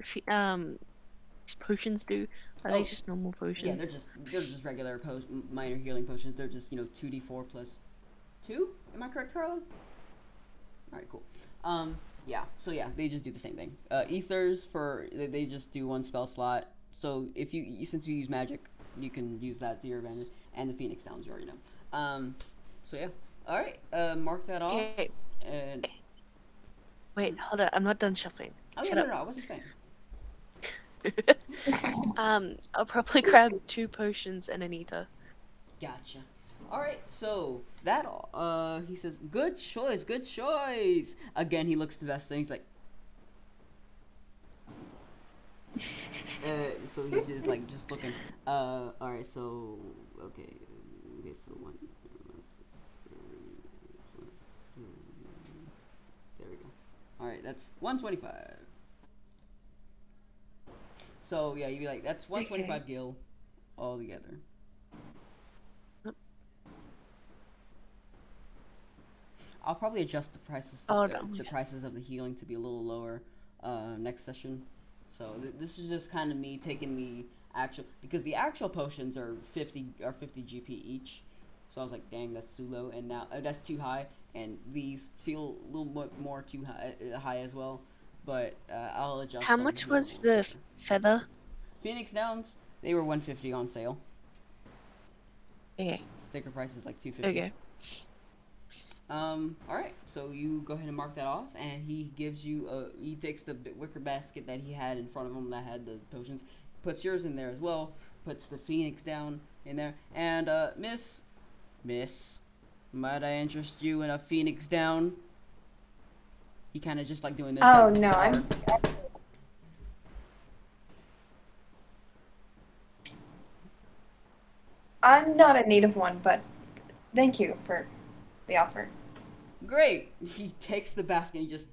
potions do? Are they Oh, just normal potions? yeah, they're just regular minor healing potions. They're just 2d4 plus 2. Am I correct, Carlo? All right, cool. Yeah. So yeah, they just do the same thing. Ethers they just do 1 spell slot. So if since you use magic, you can use that to your advantage. And the Phoenix Downs, you already know. So yeah. All right. Mark that off. Okay. And Wait, hold on. I'm not done shopping. oh yeah, Shut no, up. no, I wasn't saying. I'll probably grab 2 potions and an ether. Gotcha. All right, so that he says, good choice, good choice. Again, he looks to Vesta and he's like, so he's just like just looking. All right, so okay, so 1 there we go. All right, that's 125. So yeah, you'd be like, that's 125 gil all together. I'll probably adjust the prices the prices of the healing to be a little lower next session. So this is just kind of me taking the actual, because the actual potions are 50 GP each. So I was like, dang, that's too low, and now that's too high, and these feel a little bit more too high as well. But I'll adjust. How much was the feather? Phoenix Downs? They were 150 on sale. Okay. Sticker price is like 250. Okay. Alright, so you go ahead and mark that off, and he gives you he takes the wicker basket that he had in front of him that had the potions, puts yours in there as well, puts the Phoenix down in there, and Miss, might I interest you in a Phoenix down? He kind of just like doing this. Oh like, no, I'm not in need of one, but thank you for the offer. Great. He takes the basket and he just,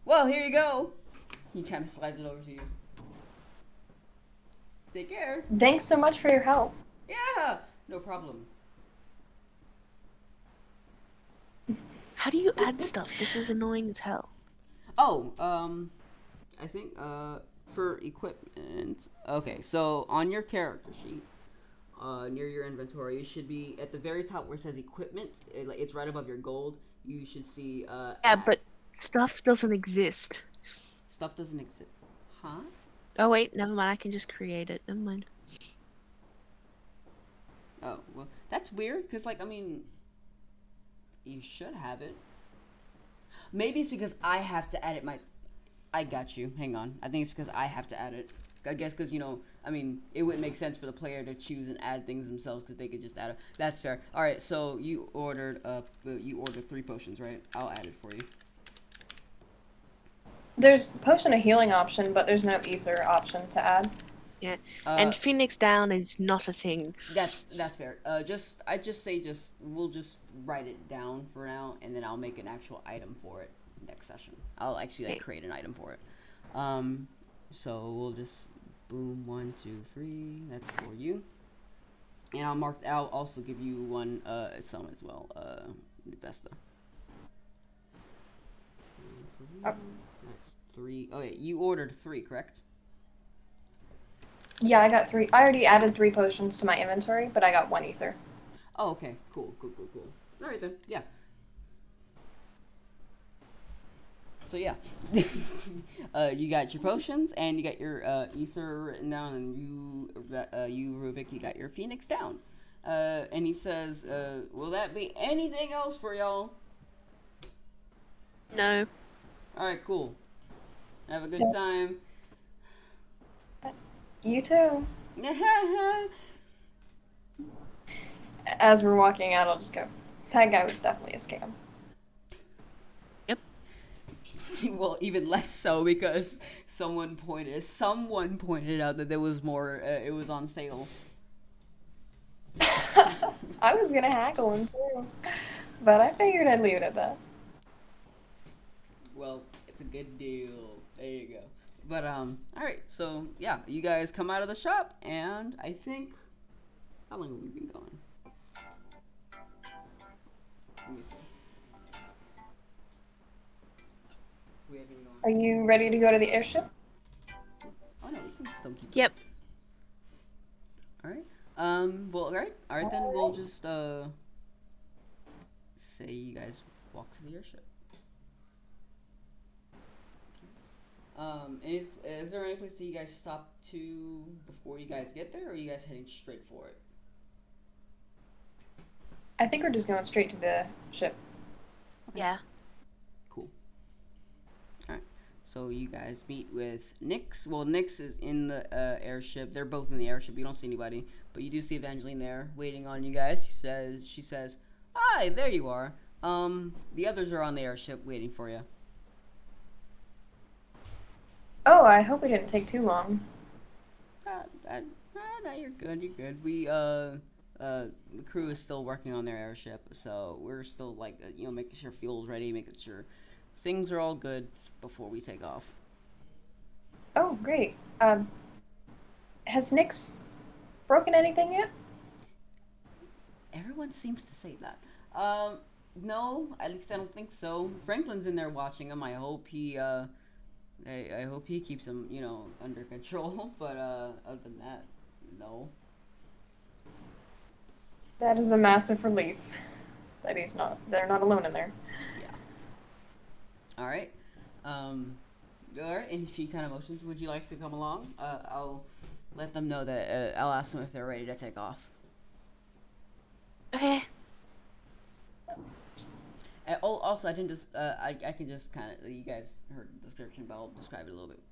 well, here you go. He kind of slides it over to you. Take care. Thanks so much for your help. Yeah, no problem. How do you add stuff? This is annoying as hell. Oh, I think for equipment. Okay, so on your character sheet, near your inventory, it should be at the very top where it says equipment. It's right above your gold. You should see Yeah, add. but stuff doesn't exist. Stuff doesn't exist. Huh? Oh wait, never mind. I can just create it. Never mind. Oh well, that's weird. Cause like I mean, you should have it. Maybe it's because I have to add it my. I got you. Hang on. I think it's because I have to add it. I guess because I mean, it wouldn't make sense for the player to choose and add things themselves because they could just add it. That's fair. All right. So you ordered 3 potions, right? I'll add it for you. There's potion of healing option, but there's no ether option to add. Yeah, Uh, and Phoenix Down is not a thing. that's fair. We'll just write it down for now, and then I'll make an actual item for it next session. I'll actually Okay. create an item for it. So we'll just boom 1, 2, 3. That's for you, and I'll also give you one some as well. Vesta. That's 3. Okay, you ordered 3, correct? Yeah, I got 3. I already added 3 potions to my inventory, but I got 1 ether. Oh, okay. Cool. All right then. Yeah. So yeah, you got your potions and you got your ether written down, and you Ruvik, you got your Phoenix down. And he says, "Will that be anything else for y'all?" No. All right, cool. Have a good Yeah. time. You too. As we're walking out, I'll just go, that guy was definitely a scam. Well, even less so because someone pointed out that there was more. It was on sale. I was gonna hackle him too, but I figured I'd leave it at that. Well, it's a good deal. There you go. But all right. So yeah, you guys come out of the shop, and I think how long have we been going? Let me see. We have been going. Are you ready to go to the airship? Oh no, we can still keep. Yep. All right. Well, all right. All right then. We'll just say you guys walk to the airship. Is there any place that you guys stop to before you guys get there, or are you guys heading straight for it? I think we're just going straight to the ship. Yeah. Cool. All right. So you guys meet with Nyx. Well, Nyx is in the airship. They're both in the airship. You don't see anybody, but you do see Evangeline there waiting on you guys. She says, "Hi, there you are. The others are on the airship waiting for you." Oh, I hope it didn't take too long. No, you're good. You're good. The crew is still working on their airship, so we're still making sure fuel's ready, making sure things are all good before we take off. Oh, great. Has Nyx broken anything yet? Everyone seems to say that. No, at least I don't think so. Franklin's in there watching him. I hope he keeps him, under control. But other than that, no. That is a massive relief that they're not alone in there. Yeah. All right. All right. And she kind of motions. Would you like to come along? I'll let them know that. I'll ask them if they're ready to take off. Okay. Also, I didn't just. I can just kind of. You guys heard the description, but I'll describe it a little bit.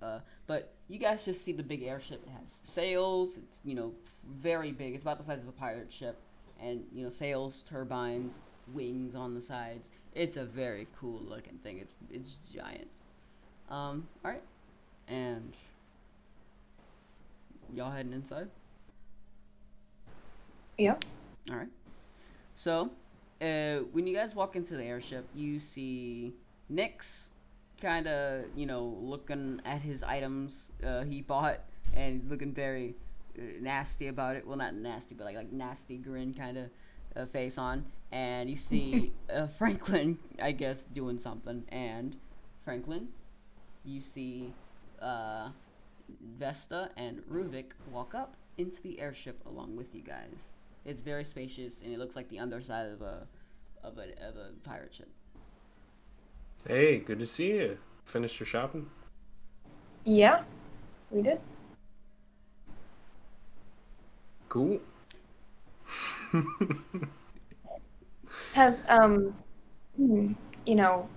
But you guys just see the big airship. It has sails. It's very big. It's about the size of a pirate ship, and sails, turbines, wings on the sides. It's a very cool looking thing. It's giant. All right, and y'all heading inside. Yep. All right. So, when you guys walk into the airship, you see Nyx kind of, looking at his items he bought, and he's looking very nasty about it. Well, not nasty, but like nasty grin kind of. face on, and you see Franklin, I guess, doing something. And Franklin, you see Vesta and Ruvik walk up into the airship along with you guys. It's very spacious, and it looks like the underside of a pirate ship. Hey, good to see you. Finished your shopping? Yeah, we did. Cool. Has you know,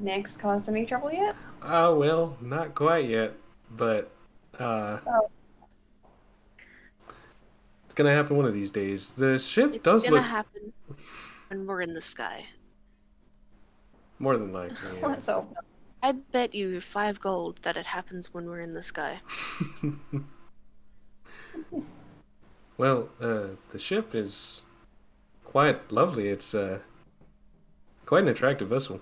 Nyx caused any trouble yet? Well, not quite yet, but Oh, it's gonna happen one of these days. The ship It's does gonna look happen when we're in the sky. more than likely. Yeah. let's hope. I bet you 5 gold that it happens when we're in the sky. Well, the ship is quite lovely. It's quite an attractive vessel.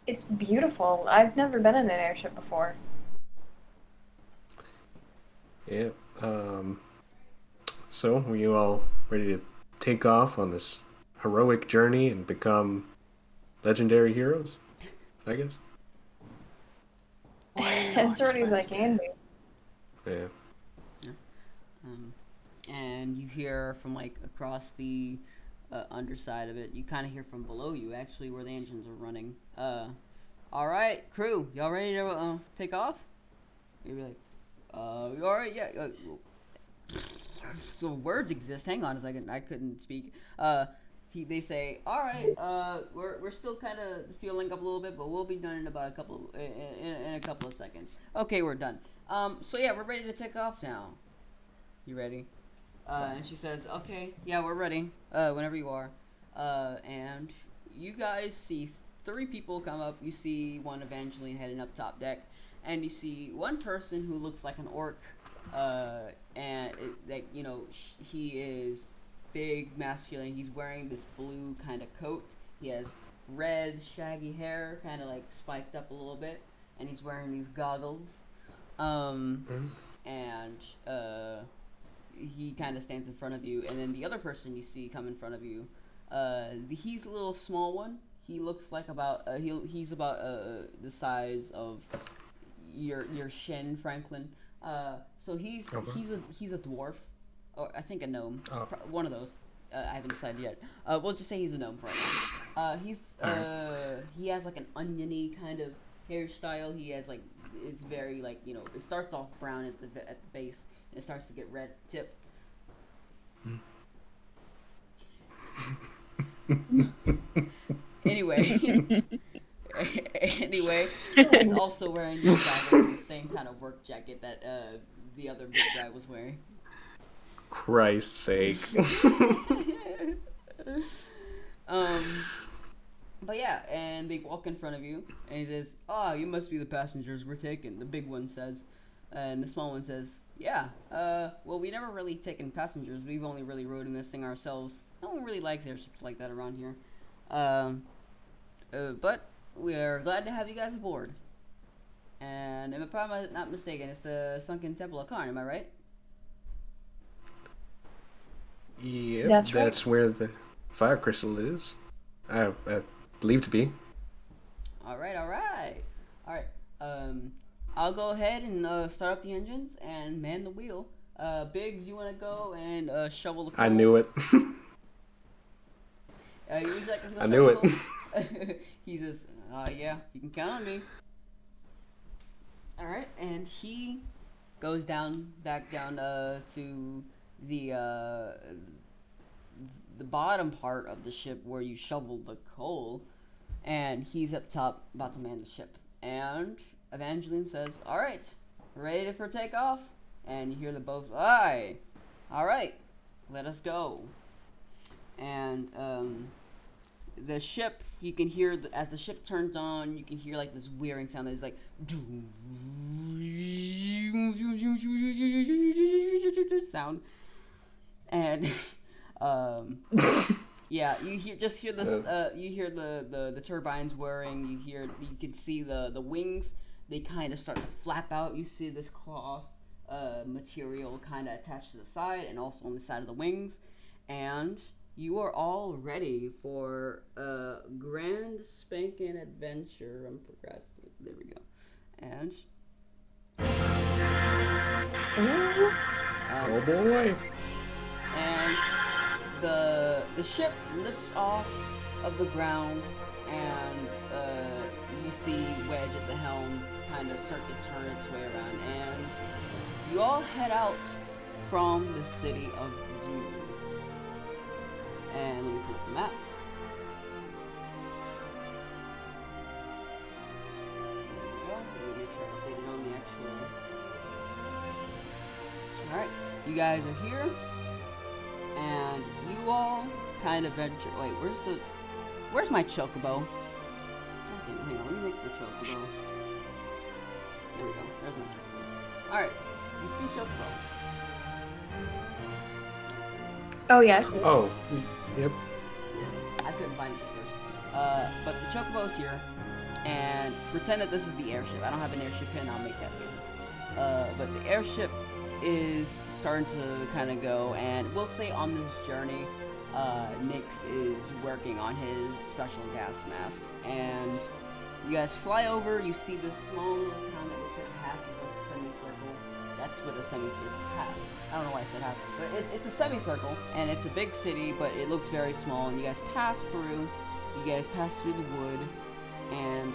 It's beautiful. I've never been in an airship before. Yeah. So, were you all ready to take off on this heroic journey and become legendary heroes? I guess. As short as I can be. Yeah. And you hear from like across the underside of it. You kind of hear from below you, actually, where the engines are running. All right, crew, y'all ready to take off? You'd be like, all right, yeah. So words exist. Hang on a second, I couldn't speak. They say, all right, we're still kind of feeling up a little bit, but we'll be done in about in a couple of seconds. Okay, we're done. So yeah, we're ready to take off now. You ready? And she says, okay, yeah, we're ready. Whenever you are. And you guys see 3 people come up. You see one Evangeline heading up top deck, and you see one person who looks like an orc. He is big, masculine. He's wearing this blue kind of coat. He has red, shaggy hair, kind of like spiked up a little bit, and he's wearing these goggles. He kind of stands in front of you, and then the other person you see come in front of you, he's a little small one. He looks like about he's about the size of your shin, Franklin. So he's a dwarf, or I think a gnome, one of those. I haven't decided yet. We'll just say he's a gnome for right now. He has like an oniony kind of hairstyle. He has like, it's very like, it starts off brown at the base. It starts to get red tip. Anyway, he's also wearing the same kind of work jacket that the other big guy was wearing. Christ's sake. But yeah, and they walk in front of you, and he says, "Oh, you must be the passengers we're taking." The big one says, and the small one says, "Yeah, well, we never really taken passengers. We've only really rode in this thing ourselves. No one really likes airships like that around here. But we are glad to have you guys aboard. And if I'm not mistaken, it's the Sunken Temple of Karn, am I right?" Yep, That's right. that's where the fire crystal is. I believe to be. All right. I'll go ahead and start up the engines and man the wheel. Biggs, you want to go and shovel the coal? I knew it. I knew it. He says, yeah, you can count on me. All right, and he goes back down to the bottom part of the ship where you shoveled the coal, and he's up top about to man the ship. And Evangeline says, "All right, ready for takeoff?" And you hear the both, "Aye, all right, let us go." And the ship, you can hear as the ship turns on, you can hear like this whirring sound that's like sound, and yeah, you hear this. You hear the turbines whirring. You can see the wings. They kind of start to flap out. You see this cloth material kind of attached to the side and also on the side of the wings. and you are all ready for a grand spanking adventure. I'm procrastinating. There we go. And Ooh. Oh boy. and the ship lifts off of the ground, and you see Wedge at the helm kind of start to turn its way around, and you all head out from the city of Dune. And let me pull up the map. There we go. Let me make sure I updated on the actual. Alright, you guys are here, and you all kind of venture. Wait, where's my chocobo? Hang on, let me make the chocobo. There we go. There's my chocobo. Alright, you see chocobo. Oh yes. Oh, yep. Yeah, I couldn't find it at first. But the chocobo's here, and pretend that this is the airship. I don't have an airship pin. I'll make that later. But the airship is starting to kind of go, and we'll say on this journey, Nyx is working on his special gas mask, and you guys fly over. You see this small little town that looks like half of a semicircle. That's what it's half. I don't know why I said half, but it's a semicircle, and it's a big city, but it looks very small, and you guys pass through the wood, and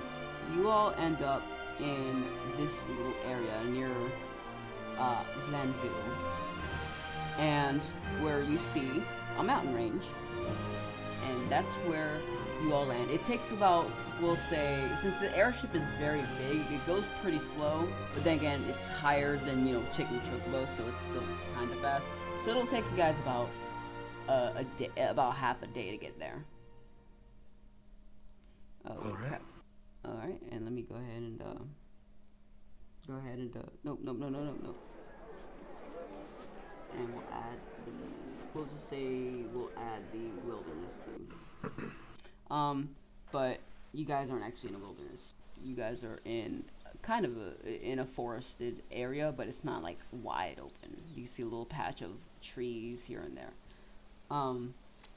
you all end up in this little area near Vlanville, and where you see a mountain range, and that's where you all land. It takes about, we'll say, since the airship is very big, it goes pretty slow, but then again, it's higher than, Chicken Chocobo, so it's still kind of fast. So it'll take you guys about a day, about half a day to get there. Alright. Alright, and let me go ahead and, nope. And we'll just say we'll add the wilderness theme. But you guys aren't actually in a wilderness. You guys are in kind of in a forested area, but it's not like wide open. You see a little patch of trees here and there.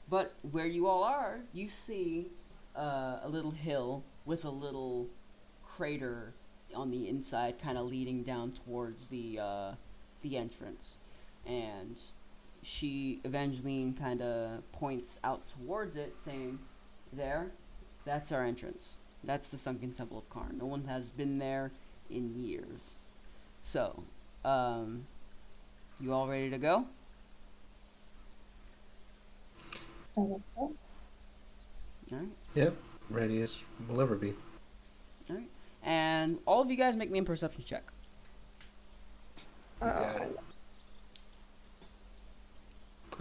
But where you all are, you see a little hill with a little crater on the inside, kind of leading down towards the entrance. And Evangeline kind of points out towards it, saying, "There, that's our entrance. That's the Sunken Temple of Karn. No one has been there in years. So, you all ready to go?" Alright, Yep. Ready as we'll ever be. alright. And all of you guys make me a perception check. You got it.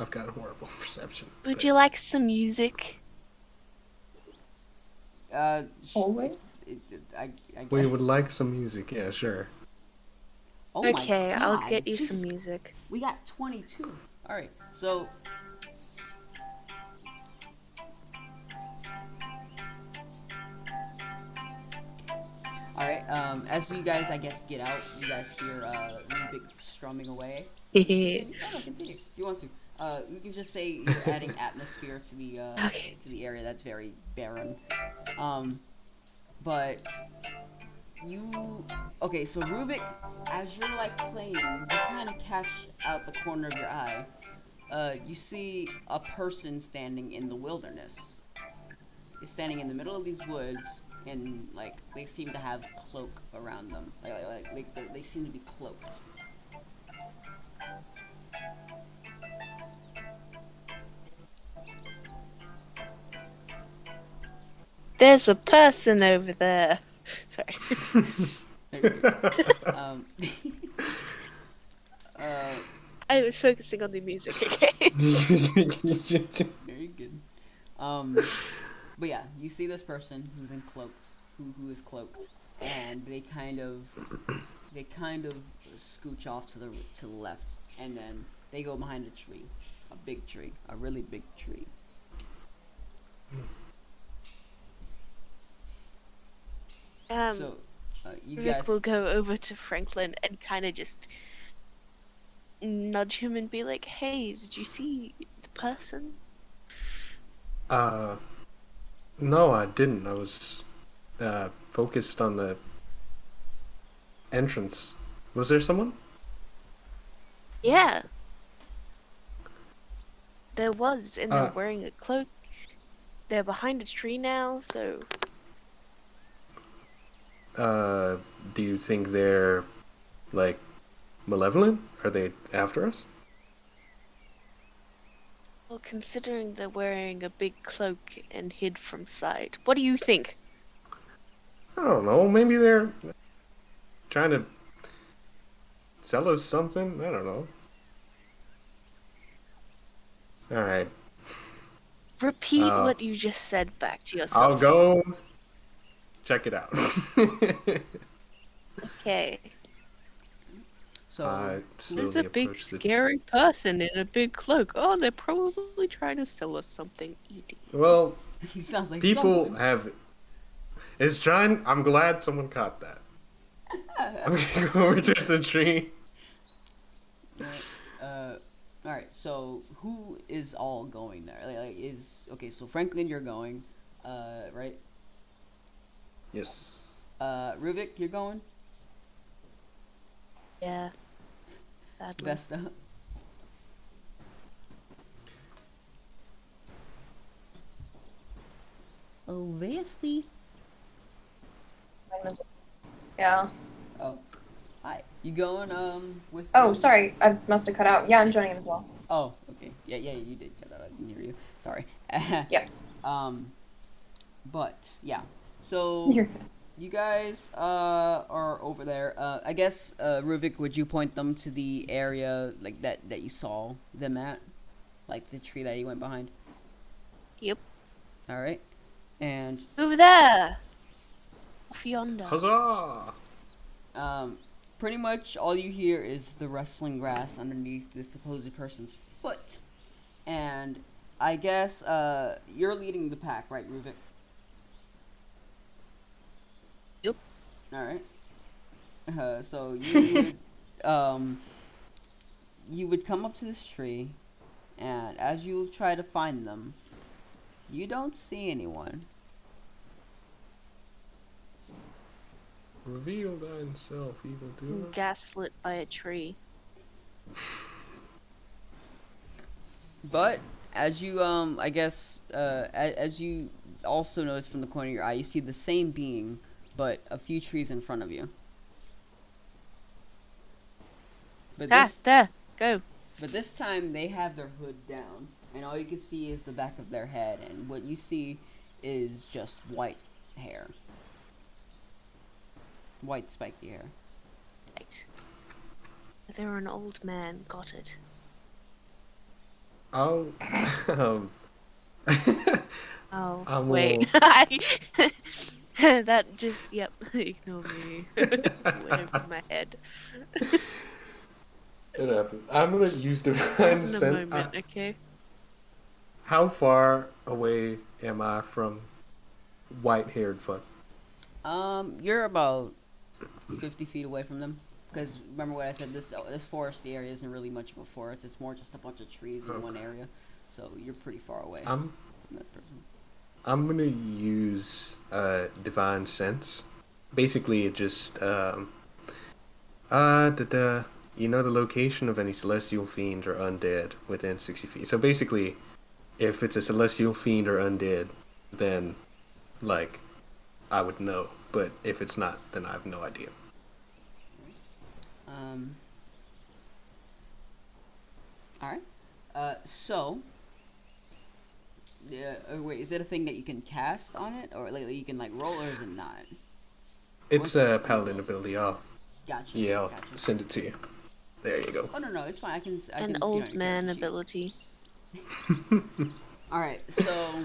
I've got a horrible perception. Would you like some music? Always? I guess. We would like some music, yeah, sure. Oh my Okay, I'll God, get you Jesus, some music. We got 22. Alright, so. Alright, as you guys, I guess, get out, you guys hear Rubik strumming away. Continue. If you want to. You can just say you're adding atmosphere to the Okay. to the area that's very barren. But okay, so Rubik, as you're like playing, you kind of catch out the corner of your eye. You see a person standing in the wilderness. Is standing in the middle of these woods, and like they seem to have cloak around them. Like they seem to be cloaked. There's a person over there. Sorry. um, I was focusing on the music, okay? Very good. But yeah, you see this person who's who is cloaked, and they kind of scooch off to the left, and then they go behind a tree, a big tree, a really big tree. So, you Rick guys. will go over to Franklin and kind of just nudge him and be like, "Hey, did you see the person? No, I didn't. I was focused on the entrance. Was there someone? Yeah, there was, and they're Uh, wearing a cloak. They're behind a tree now, so do you think they're like malevolent? Are they after us? well, considering they're wearing a big cloak and hid from sight, what do you think? I don't know. Maybe they're trying to sell us something. I don't know. All right. Repeat Uh, what you just said back to I'll yourself. go check it out. Okay. So I There's slowly a big approach the. scary person in a big cloak. Oh, they're probably trying to sell us something, idiot. Well, he sounds like people someone. have. It's trying. I'm glad someone caught that. I'm gonna go over to the tree. All right. So who is all going there? Like is okay. So Franklin, you're going, right? Yes. Ruvik, you're going. Yeah, sadly. Vesta. Obviously. Yeah. Oh, hi. You going with? Oh, sorry. I must have cut out. Yeah, I'm joining him as well. Oh, okay. Yeah, you did get that. I didn't hear you. Sorry. Yeah. But yeah. So You're good. you guys are over there. I guess Ruvik, would you point them to the area like that you saw them at, like the tree that you went behind? Yep. All right. And Over there! Off yonder. Huzzah! pretty much all you hear is the rustling grass underneath the supposed person's foot. And I guess you're leading the pack, right, Ruvik? Yep. All right. So you would come up to this tree, and as you try to find them, you don't see anyone. Reveal thyself, evildoer. Gaslit by a tree. But as you I guess as you also notice from the corner of your eye, you see the same being, but a few trees in front of you. But Ah, this there. Go. but this time they have their hood down, and all you can see is the back of their head, and what you see is just white hair, white spiky hair. Right. They're an old man. Got it. I'll. Oh, I wait. will- That just, yep. Ignore me. Went over my head. It happened. I'm gonna use divine In a sense. moment, okay? How far away am I from white-haired fuck? You're about 50 feet away from them. Because remember what I said, this foresty area isn't really much of a forest. It's more just a bunch of trees in one area. So you're pretty far away from that person. I'm gonna use divine sense. Basically, it just you know the location of any celestial fiend or undead within 60 feet. So basically, if it's a celestial fiend or undead, then like I would know. But if it's not, then I have no idea. All right. So. Yeah. Wait. Is it a thing that you can cast on it, or like you can like roll, or is it not? It's Or is a it paladin ability. Gotcha. Yeah, I'll Gotcha. send it to you. There you go. Oh no, it's fine. I can. I can An see it on old your man character sheet. ability. All right. So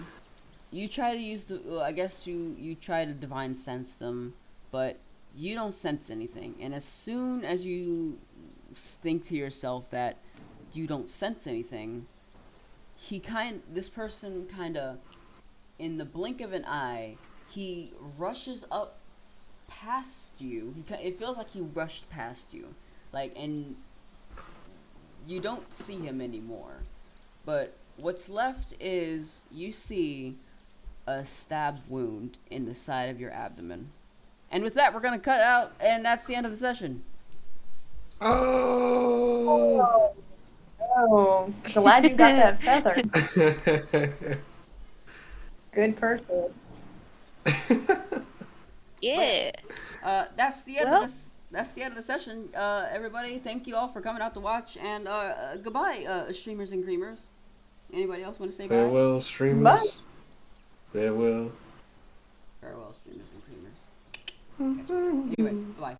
you try to use the. Well, I guess you try to divine sense them, but you don't sense anything. And as soon as you think to yourself that you don't sense anything, this person kind of, in the blink of an eye, he rushes up past you. It feels like he rushed past you, like, and you don't see him anymore. But what's left is you see a stab wound in the side of your abdomen. And with that, we're gonna cut out, and that's the end of the session. Oh. Oh, glad you got that feather. Good purchase. Yeah. That's the end Well- of this. That's the end of the session. Everybody, thank you all for coming out to watch, and goodbye, streamers and creamers. Anybody else want to say bye? Farewell, streamers. Bye. Farewell. Farewell, streamers and creamers. Anyway, bye.